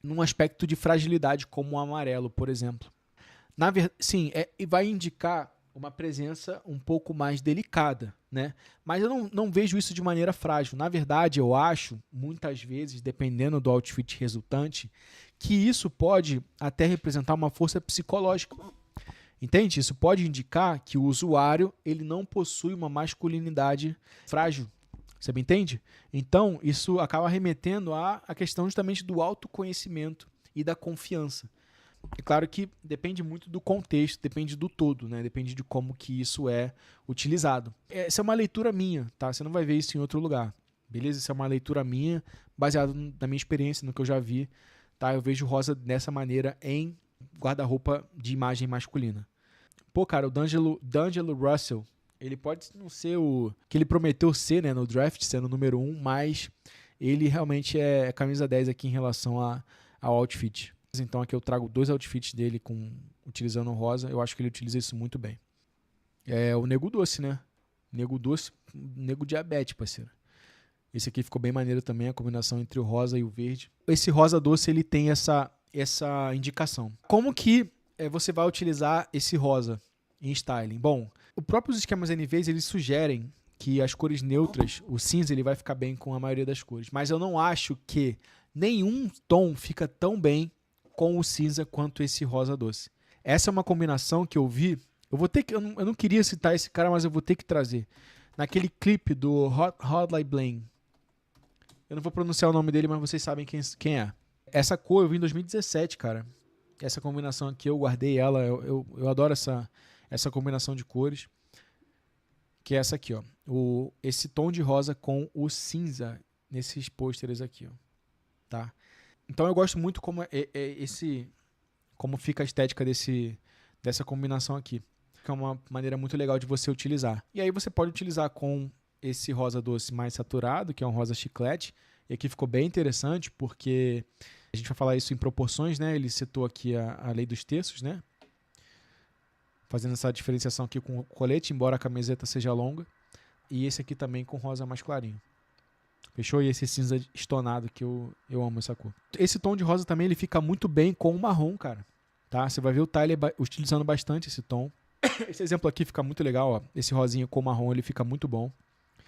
num aspecto de fragilidade como o amarelo, por exemplo. Sim, vai indicar uma presença um pouco mais delicada, né? Mas eu não vejo isso de maneira frágil. Na verdade, eu acho, muitas vezes, dependendo do outfit resultante, que isso pode até representar uma força psicológica. Entende? Isso pode indicar que o usuário ele não possui uma masculinidade frágil. Você me entende? Então, isso acaba remetendo à questão justamente do autoconhecimento e da confiança. É claro que depende muito do contexto, depende do todo, né? Depende de como que isso é utilizado. Essa é uma leitura minha, tá? Você não vai ver isso em outro lugar, beleza? Isso é uma leitura minha, baseada na minha experiência, no que eu já vi, tá? Eu vejo rosa dessa maneira em guarda-roupa de imagem masculina. Pô, cara, o D'Angelo Russell, ele pode não ser o que ele prometeu ser, né, no draft, sendo o número 1, mas ele realmente é camisa 10 aqui em relação ao outfit. Então aqui eu trago 2 outfits dele utilizando rosa. Eu acho que ele utiliza isso muito bem. É o Nego Doce, né? Nego Doce, Nego Diabetes, parceiro. Esse aqui ficou bem maneiro também, a combinação entre o rosa e o verde. Esse rosa doce, ele tem essa indicação. Como que você vai utilizar esse rosa em styling? Bom, os próprios esquemas NVs, eles sugerem que as cores neutras, o cinza, ele vai ficar bem com a maioria das cores. Mas eu não acho que nenhum tom fica tão bem com o cinza quanto esse rosa doce. Essa é uma combinação que eu vi. Eu não queria citar esse cara, mas eu vou ter que trazer. Naquele clipe do Hot Like Bling. Eu não vou pronunciar o nome dele, mas vocês sabem quem é. Essa cor eu vi em 2017, cara. Essa combinação aqui, eu guardei ela. Eu adoro essa combinação de cores. Que é essa aqui, ó. Esse tom de rosa com o cinza nesses pôsteres aqui, ó. Tá? Então eu gosto muito como fica a estética dessa combinação aqui. Que é uma maneira muito legal de você utilizar. E aí você pode utilizar com esse rosa doce mais saturado, que é um rosa chiclete. E aqui ficou bem interessante, porque a gente vai falar isso em proporções, né? Ele citou aqui a lei dos terços, né? Fazendo essa diferenciação aqui com o colete, embora a camiseta seja longa. E esse aqui também com rosa mais clarinho. Fechou? E esse cinza estonado que eu amo essa cor. Esse tom de rosa também ele fica muito bem com o marrom, cara. Tá? Você vai ver o Tyler utilizando bastante esse tom. Esse exemplo aqui fica muito legal, ó. Esse rosinho com marrom ele fica muito bom.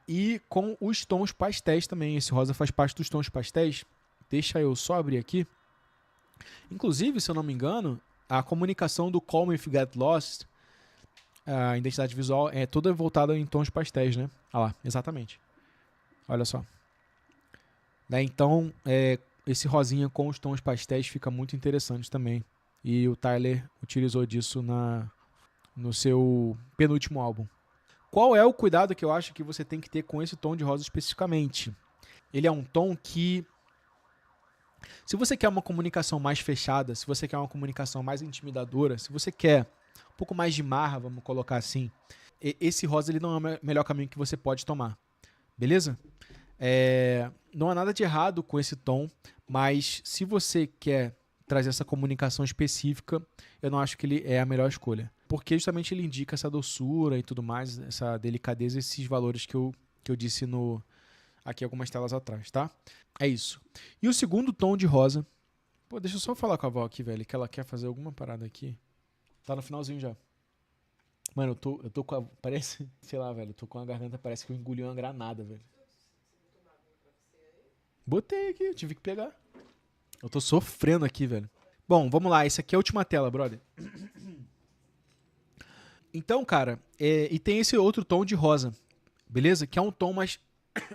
E com os tons pastéis também. Esse rosa faz parte dos tons pastéis. Deixa eu só abrir aqui. Inclusive, se eu não me engano, a comunicação do Call Me If You Get Lost, a identidade visual, é toda voltada em tons pastéis, né? Olha lá, exatamente. Olha só. Então, esse rosinha com os tons pastéis fica muito interessante também. E o Tyler utilizou disso no seu penúltimo álbum. Qual é o cuidado que eu acho que você tem que ter com esse tom de rosa especificamente? Ele é um tom que, se você quer uma comunicação mais fechada, se você quer uma comunicação mais intimidadora, se você quer um pouco mais de marra, vamos colocar assim, esse rosa ele não é o melhor caminho que você pode tomar. Beleza? Não há nada de errado com esse tom, mas se você quer trazer essa comunicação específica, eu não acho que ele é a melhor escolha. Porque justamente ele indica essa doçura e tudo mais, essa delicadeza, esses valores que eu disse aqui algumas telas atrás, tá? É isso. E o segundo tom de rosa... Pô, deixa eu só falar com a Val aqui, velho, que ela quer fazer alguma parada aqui. Tá no finalzinho já. Mano, eu tô com a... Parece... Sei lá, velho, eu tô com a garganta, parece que eu engoli uma granada, velho. Botei aqui, eu tive que pegar. Eu tô sofrendo aqui, velho. Bom, vamos lá. Essa aqui é a última tela, brother. Então, cara, e tem esse outro tom de rosa, beleza? Que é um tom mais...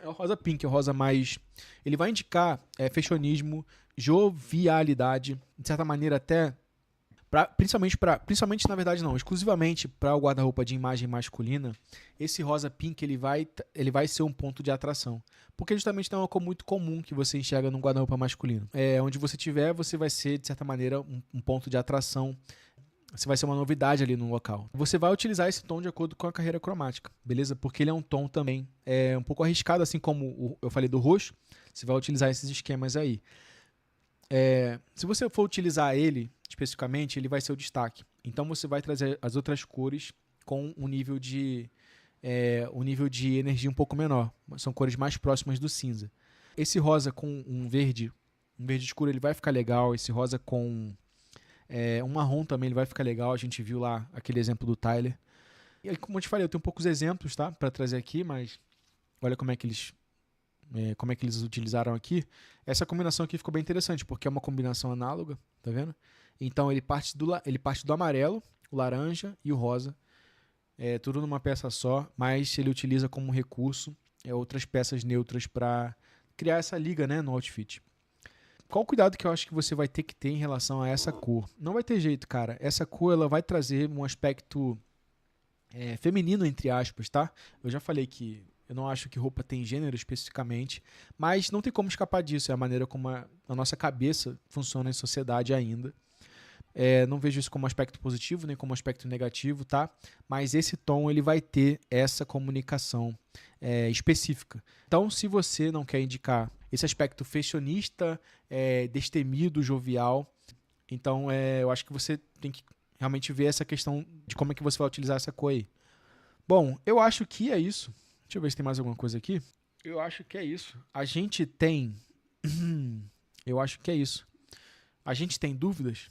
É o rosa pink, é o rosa mais... Ele vai indicar fashionismo, jovialidade, de certa maneira até... Principalmente, na verdade, não. Exclusivamente para o guarda-roupa de imagem masculina, esse rosa pink ele vai ser um ponto de atração. Porque justamente não é uma cor muito comum que você enxerga num guarda-roupa masculino. Onde você tiver, você vai ser, de certa maneira, um ponto de atração. Você vai ser uma novidade ali no local. Você vai utilizar esse tom de acordo com a carreira cromática, beleza? Porque ele é um tom também um pouco arriscado, assim como eu falei do roxo. Você vai utilizar esses esquemas aí. Se você for utilizar ele especificamente, ele vai ser o destaque. Então você vai trazer as outras cores com um nível de energia um pouco menor. São cores mais próximas do cinza. Esse rosa com um verde escuro, ele vai ficar legal. Esse rosa com um marrom também, ele vai ficar legal. A gente viu lá aquele exemplo do Tyler. E aí, como eu te falei, eu tenho poucos exemplos, tá, para trazer aqui, mas olha como é que eles utilizaram aqui. Essa combinação aqui ficou bem interessante, porque é uma combinação análoga, tá vendo? Então ele parte do amarelo, o laranja e o rosa, tudo numa peça só, mas ele utiliza como recurso outras peças neutras para criar essa liga, né, no outfit. Qual o cuidado que eu acho que você vai ter que ter em relação a essa cor? Não vai ter jeito, cara. Essa cor ela vai trazer um aspecto feminino, entre aspas, tá? Eu já falei que eu não acho que roupa tem gênero especificamente, mas não tem como escapar disso. É a maneira como a nossa cabeça funciona em sociedade ainda. Não vejo isso como aspecto positivo, nem como aspecto negativo, tá? Mas esse tom ele vai ter essa comunicação específica. Então, se você não quer indicar esse aspecto fashionista, destemido, jovial, então eu acho que você tem que realmente ver essa questão de como é que você vai utilizar essa cor aí. Bom, eu acho que é isso. Deixa eu ver se tem mais alguma coisa aqui. Eu acho que é isso. A gente tem... eu acho que é isso. A gente tem dúvidas?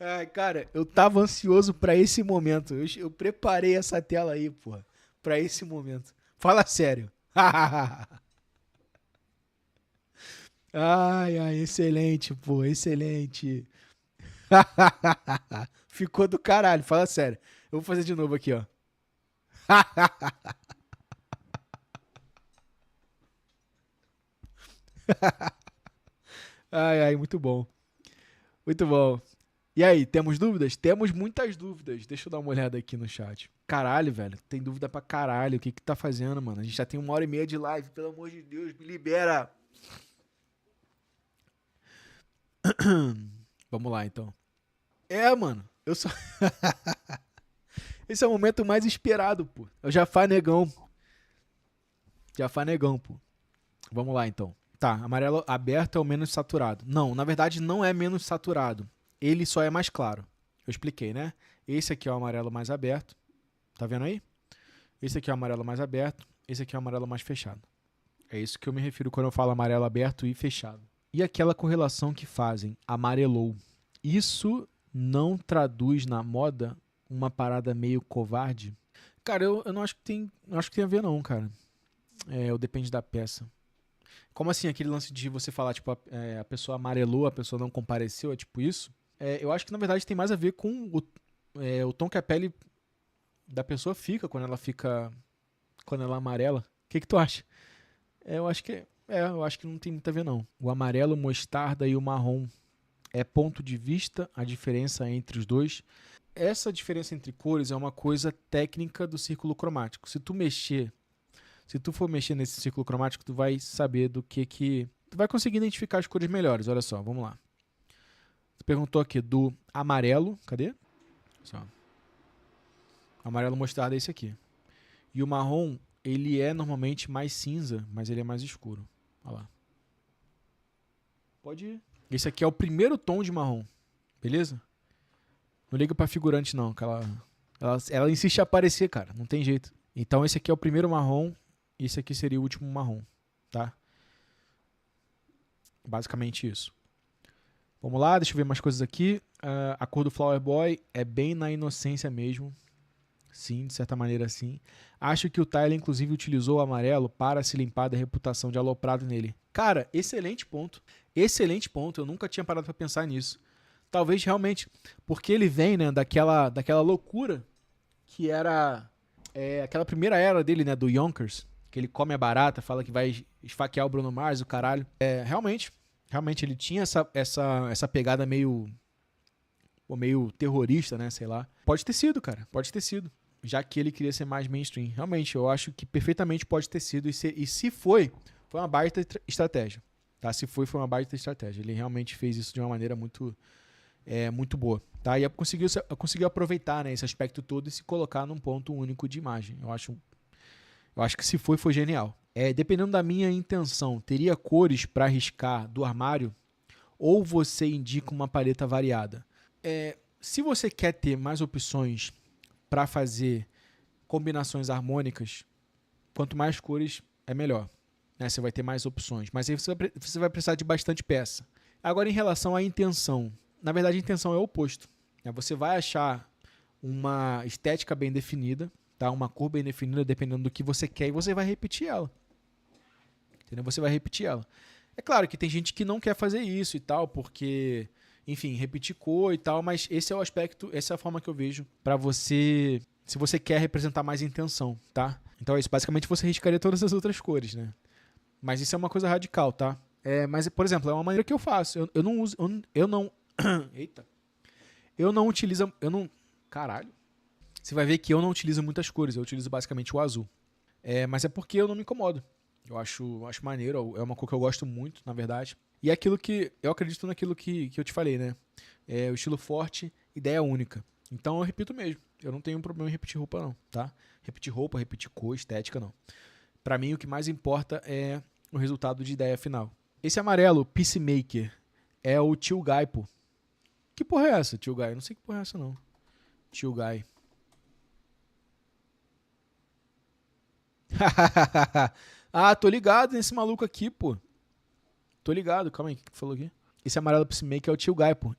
Ai, cara, eu tava ansioso pra esse momento. Eu preparei essa tela aí, porra, pra esse momento. Fala sério. Ai, excelente, pô, excelente. Ficou do caralho, fala sério. Eu vou fazer de novo aqui, ó. Ai, muito bom. Muito bom. E aí, temos dúvidas? Temos muitas dúvidas. Deixa eu dar uma olhada aqui no chat. Caralho, velho. Tem dúvida pra caralho. O que que tá fazendo, mano? A gente já tem 1h30 de live. Pelo amor de Deus, me libera. Vamos lá, então. Mano. Eu só... Esse é o momento mais esperado, pô. É o Jafar Negão. Jafar Negão, pô. Vamos lá, então. Tá, amarelo aberto é o menos saturado. Não, na verdade não é menos saturado. Ele só é mais claro. Eu expliquei, né? Esse aqui é o amarelo mais aberto. Tá vendo aí? Esse aqui é o amarelo mais aberto. Esse aqui é o amarelo mais fechado. É isso que eu me refiro quando eu falo amarelo aberto e fechado. E aquela correlação que fazem, amarelou. Isso não traduz na moda uma parada meio covarde? Cara, eu não acho que tem. Não acho que tem a ver, não, cara. Ou depende da peça. Como assim, aquele lance de você falar, tipo, a pessoa amarelou, a pessoa não compareceu, é tipo isso? Eu acho que, na verdade, tem mais a ver com o tom que a pele da pessoa fica quando ela amarela. O que tu acha? Eu acho que não tem muito a ver, não. O amarelo, mostarda e o marrom é ponto de vista, a diferença entre os dois. Essa diferença entre cores é uma coisa técnica do círculo cromático. Se tu for mexer nesse círculo cromático, tu vai saber do que... Tu vai conseguir identificar as cores melhores. Olha só, vamos lá. Tu perguntou aqui do amarelo. Cadê? Só. Amarelo mostarda é esse aqui. E o marrom, ele é normalmente mais cinza, mas ele é mais escuro. Olha lá. Pode ir. Esse aqui é o primeiro tom de marrom. Beleza? Não liga pra figurante, não. Que ela insiste em aparecer, cara. Não tem jeito. Então esse aqui é o primeiro marrom. E esse aqui seria o último marrom. Tá? Basicamente isso. Vamos lá, deixa eu ver mais coisas aqui. A cor do Flower Boy é bem na inocência mesmo. Sim, de certa maneira sim. Acho que o Tyler, inclusive, utilizou o amarelo para se limpar da reputação de aloprado nele. Cara, excelente ponto. Excelente ponto. Eu nunca tinha parado para pensar nisso. Talvez realmente, porque ele vem, né, daquela loucura que era aquela primeira era dele, né, do Yonkers, que ele come a barata, fala que vai esfaquear o Bruno Mars, o caralho. Realmente ele tinha essa pegada meio terrorista, né, sei lá. Pode ter sido, cara, pode ter sido. Já que ele queria ser mais mainstream. Realmente, eu acho que perfeitamente pode ter sido. E se foi uma baita estratégia. Tá? Se foi uma baita estratégia. Ele realmente fez isso de uma maneira muito boa. Tá? E conseguiu aproveitar, né, esse aspecto todo e se colocar num ponto único de imagem. Eu acho que se foi genial. Dependendo da minha intenção, teria cores para riscar do armário ou você indica uma paleta variada? Se você quer ter mais opções para fazer combinações harmônicas, quanto mais cores é melhor. Né? Você vai ter mais opções. Mas aí você vai precisar de bastante peça. Agora, em relação à intenção, na verdade a intenção é o oposto. Né? Você vai achar uma estética bem definida, tá? Uma cor bem definida, dependendo do que você quer, e você vai repetir ela. Entendeu? Você vai repetir ela. É claro que tem gente que não quer fazer isso e tal, porque, enfim, repetir cor e tal, mas esse é o aspecto, essa é a forma que eu vejo para você, se você quer representar mais intenção, tá? Então é isso, basicamente você riscaria todas as outras cores, né? Mas isso é uma coisa radical, tá? Mas, por exemplo, é uma maneira que eu faço. Eu não uso, eu não, eita. Eu não utilizo, eu não, caralho. Você vai ver que eu não utilizo muitas cores, eu utilizo basicamente o azul. Mas é porque eu não me incomodo. Eu acho maneiro, é uma cor que eu gosto muito, na verdade. E é aquilo que, eu acredito naquilo que eu te falei, né? O estilo forte, ideia única. Então eu repito mesmo. Eu não tenho problema em repetir roupa, não, tá? Repetir roupa, repetir cor, estética, não. Pra mim, o que mais importa é o resultado de ideia final. Esse amarelo, Peacemaker, é o Tio Guy, pô. Que porra é essa, Tio Guy? Eu não sei que porra é essa, não. Tio Guy. Ah, tô ligado nesse maluco aqui, pô. Tô ligado, calma aí, o que falou aqui? Esse amarelo Peacemaker é o Tio Guy, pô.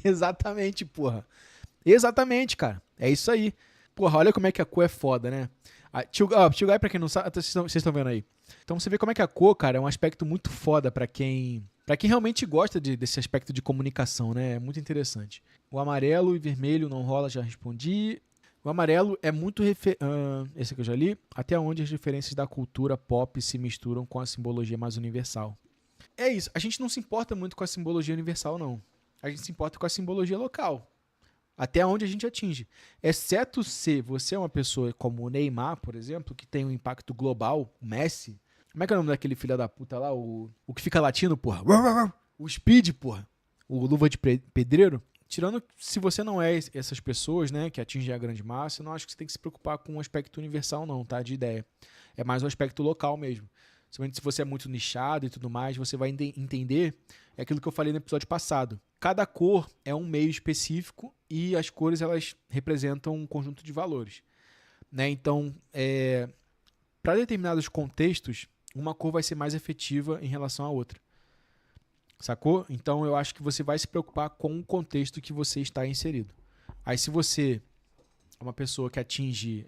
Exatamente, porra. Exatamente, cara. É isso aí. Porra, olha como é que a cor é foda, né? Tio Guy, pra quem não sabe, vocês estão vendo aí. Então você vê como é que a cor, cara, é um aspecto muito foda pra quem realmente gosta desse aspecto de comunicação, né? É muito interessante. O amarelo e vermelho não rola, já respondi. O amarelo é muito esse aqui eu já li. Até onde as diferenças da cultura pop se misturam com a simbologia mais universal. É isso. A gente não se importa muito com a simbologia universal, não. A gente se importa com a simbologia local. Até onde a gente atinge. Exceto se você é uma pessoa como o Neymar, por exemplo, que tem um impacto global, o Messi. Como é que é o nome daquele filho da puta lá? O que fica latindo, porra? O Speed, porra. O Luva de Pedreiro. Tirando se você não é essas pessoas, né, que atingem a grande massa, eu não acho que você tem que se preocupar com um aspecto universal, não, tá? De ideia. É mais um aspecto local mesmo. Somente se você é muito nichado e tudo mais, você vai entender aquilo que eu falei no episódio passado. Cada cor é um meio específico e as cores elas representam um conjunto de valores. Né? Então, para determinados contextos, uma cor vai ser mais efetiva em relação à outra. Sacou? Então, eu acho que você vai se preocupar com o contexto que você está inserido. Aí, se você é uma pessoa que atinge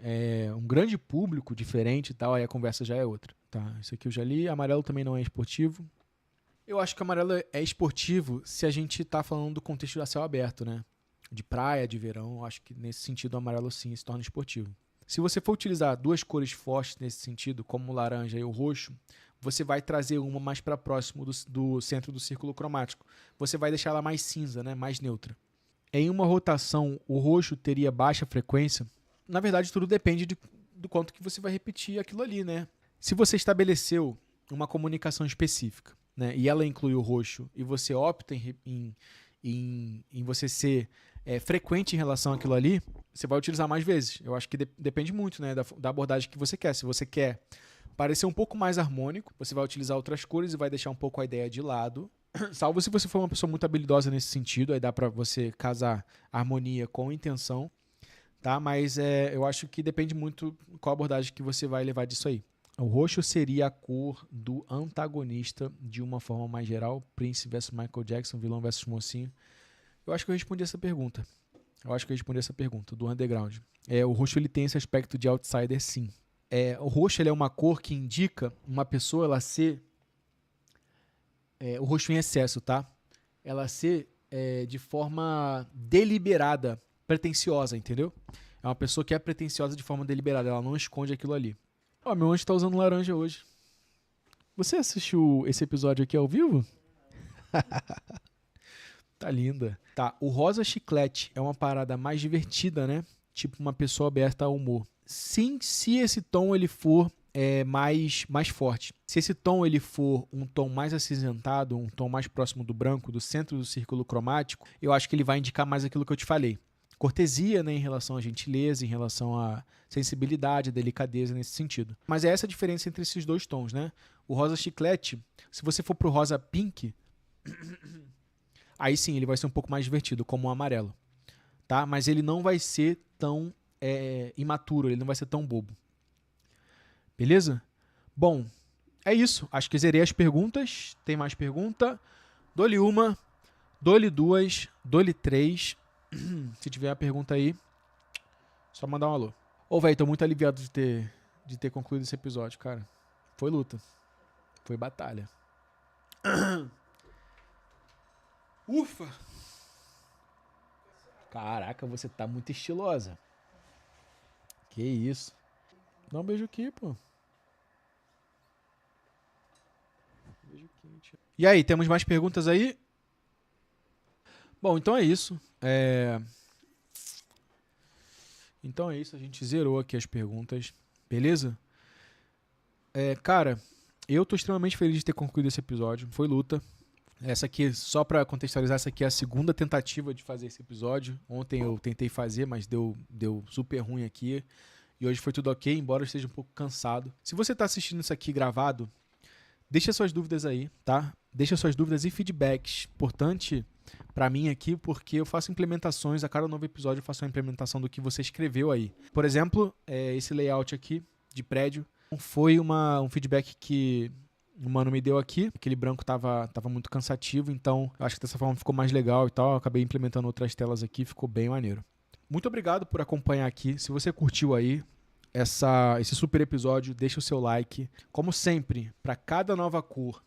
um grande público diferente e tal, aí a conversa já é outra. Tá, isso aqui eu já li. Amarelo também não é esportivo. Eu acho que amarelo é esportivo se a gente tá falando do contexto da céu aberto, né? De praia, de verão. Eu acho que nesse sentido o amarelo sim se torna esportivo. Se você for utilizar duas cores fortes nesse sentido, como o laranja e o roxo, você vai trazer uma mais para próximo do centro do círculo cromático. Você vai deixar ela mais cinza, né? Mais neutra. Em uma rotação, o roxo teria baixa frequência. Na verdade, tudo depende do quanto que você vai repetir aquilo ali, né? Se você estabeleceu uma comunicação específica, né, e ela inclui o roxo, e você opta em você ser frequente em relação àquilo ali, você vai utilizar mais vezes. Eu acho que depende muito, né, da abordagem que você quer. Se você quer parecer um pouco mais harmônico, você vai utilizar outras cores e vai deixar um pouco a ideia de lado. Salvo se você for uma pessoa muito habilidosa nesse sentido, aí dá pra você casar harmonia com intenção, tá? Mas eu acho que depende muito qual abordagem que você vai levar disso aí. O roxo seria a cor do antagonista de uma forma mais geral. Prince versus Michael Jackson, vilão versus mocinho. Eu acho que eu respondi essa pergunta. Do underground. O roxo ele tem esse aspecto de outsider, sim. O roxo ele é uma cor que indica uma pessoa ela ser... o roxo em excesso, tá? Ela ser de forma deliberada, pretensiosa, entendeu? É uma pessoa que é pretensiosa de forma deliberada. Ela não esconde aquilo ali. Meu anjo tá usando laranja hoje. Você assistiu esse episódio aqui ao vivo? Tá linda. Tá, o rosa chiclete é uma parada mais divertida, né? Tipo uma pessoa aberta ao humor. Sim, se esse tom ele for mais forte. Se esse tom ele for um tom mais acinzentado, um tom mais próximo do branco, do centro do círculo cromático, eu acho que ele vai indicar mais aquilo que eu te falei. cortesia, né, em relação à gentileza, em relação à sensibilidade, à delicadeza nesse sentido. Mas é essa a diferença entre esses dois tons, né? O rosa chiclete, se você for pro rosa pink, aí sim ele vai ser um pouco mais divertido, como o amarelo, tá? Mas ele não vai ser tão imaturo, ele não vai ser tão bobo. Beleza? Bom, é isso. Acho que zerei as perguntas. Tem mais pergunta? Dou-lhe uma, dou-lhe duas, dou-lhe três. Se tiver a pergunta aí, só mandar um alô. Ô, velho, tô muito aliviado de ter concluído esse episódio, cara. Foi luta. Foi batalha. Ufa! Caraca, você tá muito estilosa. Que isso. Dá um beijo aqui, pô. Beijo quente. E aí, temos mais perguntas aí? Bom, então é isso. Então é isso, a gente zerou aqui as perguntas, beleza? Cara, eu tô extremamente feliz de ter concluído esse episódio, foi luta. Essa aqui, só pra contextualizar, essa aqui é a segunda tentativa de fazer esse episódio. Ontem eu tentei fazer, mas deu super ruim aqui. E hoje foi tudo ok, embora eu esteja um pouco cansado. Se você tá assistindo isso aqui gravado, deixa suas dúvidas aí, tá? Deixa suas dúvidas e feedbacks. Importante pra mim aqui, porque eu faço implementações, a cada novo episódio eu faço uma implementação do que você escreveu aí. Por exemplo, esse layout aqui de prédio foi um feedback que o mano me deu aqui. Aquele branco tava muito cansativo, então eu acho que dessa forma ficou mais legal e tal. Eu acabei implementando outras telas aqui, ficou bem maneiro. Muito obrigado por acompanhar aqui. Se você curtiu aí esse super episódio, deixa o seu like. Como sempre, para cada nova cor,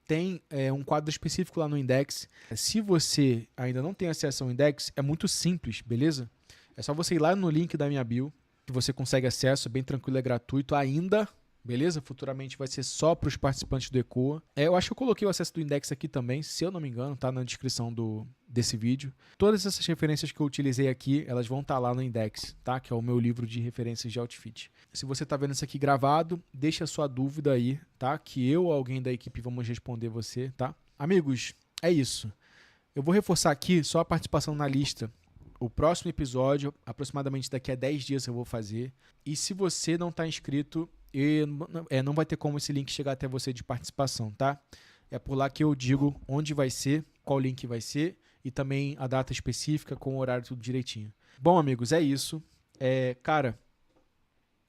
tem um quadro específico lá no Index. Se você ainda não tem acesso ao Index, é muito simples, beleza? É só você ir lá no link da minha bio, que você consegue acesso, é bem tranquilo, é gratuito ainda, beleza? Futuramente vai ser só para os participantes do ECOA. Eu acho que eu coloquei o acesso do Index aqui também, se eu não me engano, tá na descrição desse vídeo. Todas essas referências que eu utilizei aqui, elas vão estar lá no Index, tá? Que é o meu livro de referências de Outfit. Se você tá vendo isso aqui gravado, deixa a sua dúvida aí, tá? Que eu ou alguém da equipe vamos responder você, tá? Amigos, é isso. Eu vou reforçar aqui só a participação na lista. O próximo episódio, aproximadamente daqui a 10 dias eu vou fazer. E se você não está inscrito, não vai ter como esse link chegar até você de participação, tá? É por lá que eu digo onde vai ser, qual link vai ser e também a data específica com o horário tudo direitinho. Bom, amigos, é isso. Cara,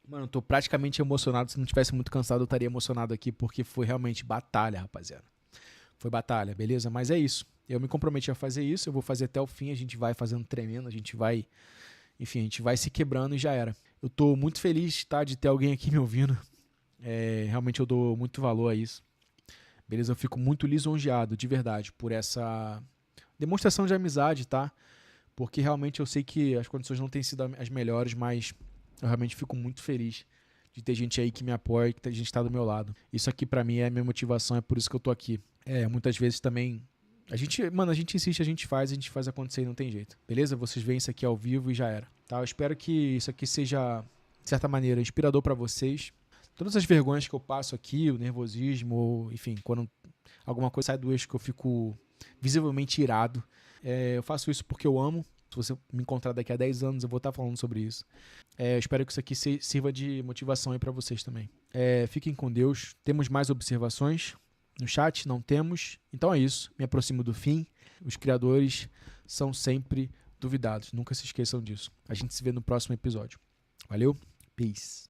mano, eu tô praticamente emocionado. Se não tivesse muito cansado, eu estaria emocionado aqui porque foi realmente batalha, rapaziada. Foi batalha, beleza? Mas é isso. Eu me comprometi a fazer isso, eu vou fazer até o fim, a gente vai fazendo tremendo, a gente vai se quebrando e já era. Eu tô muito feliz, tá, de ter alguém aqui me ouvindo. Realmente eu dou muito valor a isso. Beleza? Eu fico muito lisonjeado, de verdade, por essa demonstração de amizade, tá? Porque realmente eu sei que as condições não têm sido as melhores, mas eu realmente fico muito feliz de ter gente aí que me apoia, que a gente tá do meu lado. Isso aqui pra mim é a minha motivação, é por isso que eu tô aqui. Muitas vezes também a gente insiste, a gente faz acontecer e não tem jeito. Beleza? Vocês veem isso aqui ao vivo e já era. Tá? Eu espero que isso aqui seja, de certa maneira, inspirador para vocês. Todas as vergonhas que eu passo aqui, o nervosismo, enfim, quando alguma coisa sai do eixo que eu fico visivelmente irado, eu faço isso porque eu amo. Se você me encontrar daqui a 10 anos, eu vou estar falando sobre isso. Eu espero que isso aqui sirva de motivação aí para vocês também. Fiquem com Deus. Temos mais observações no chat? Não temos. Então é isso. Me aproximo do fim. Os criadores são sempre duvidados. Nunca se esqueçam disso. A gente se vê no próximo episódio. Valeu? Peace.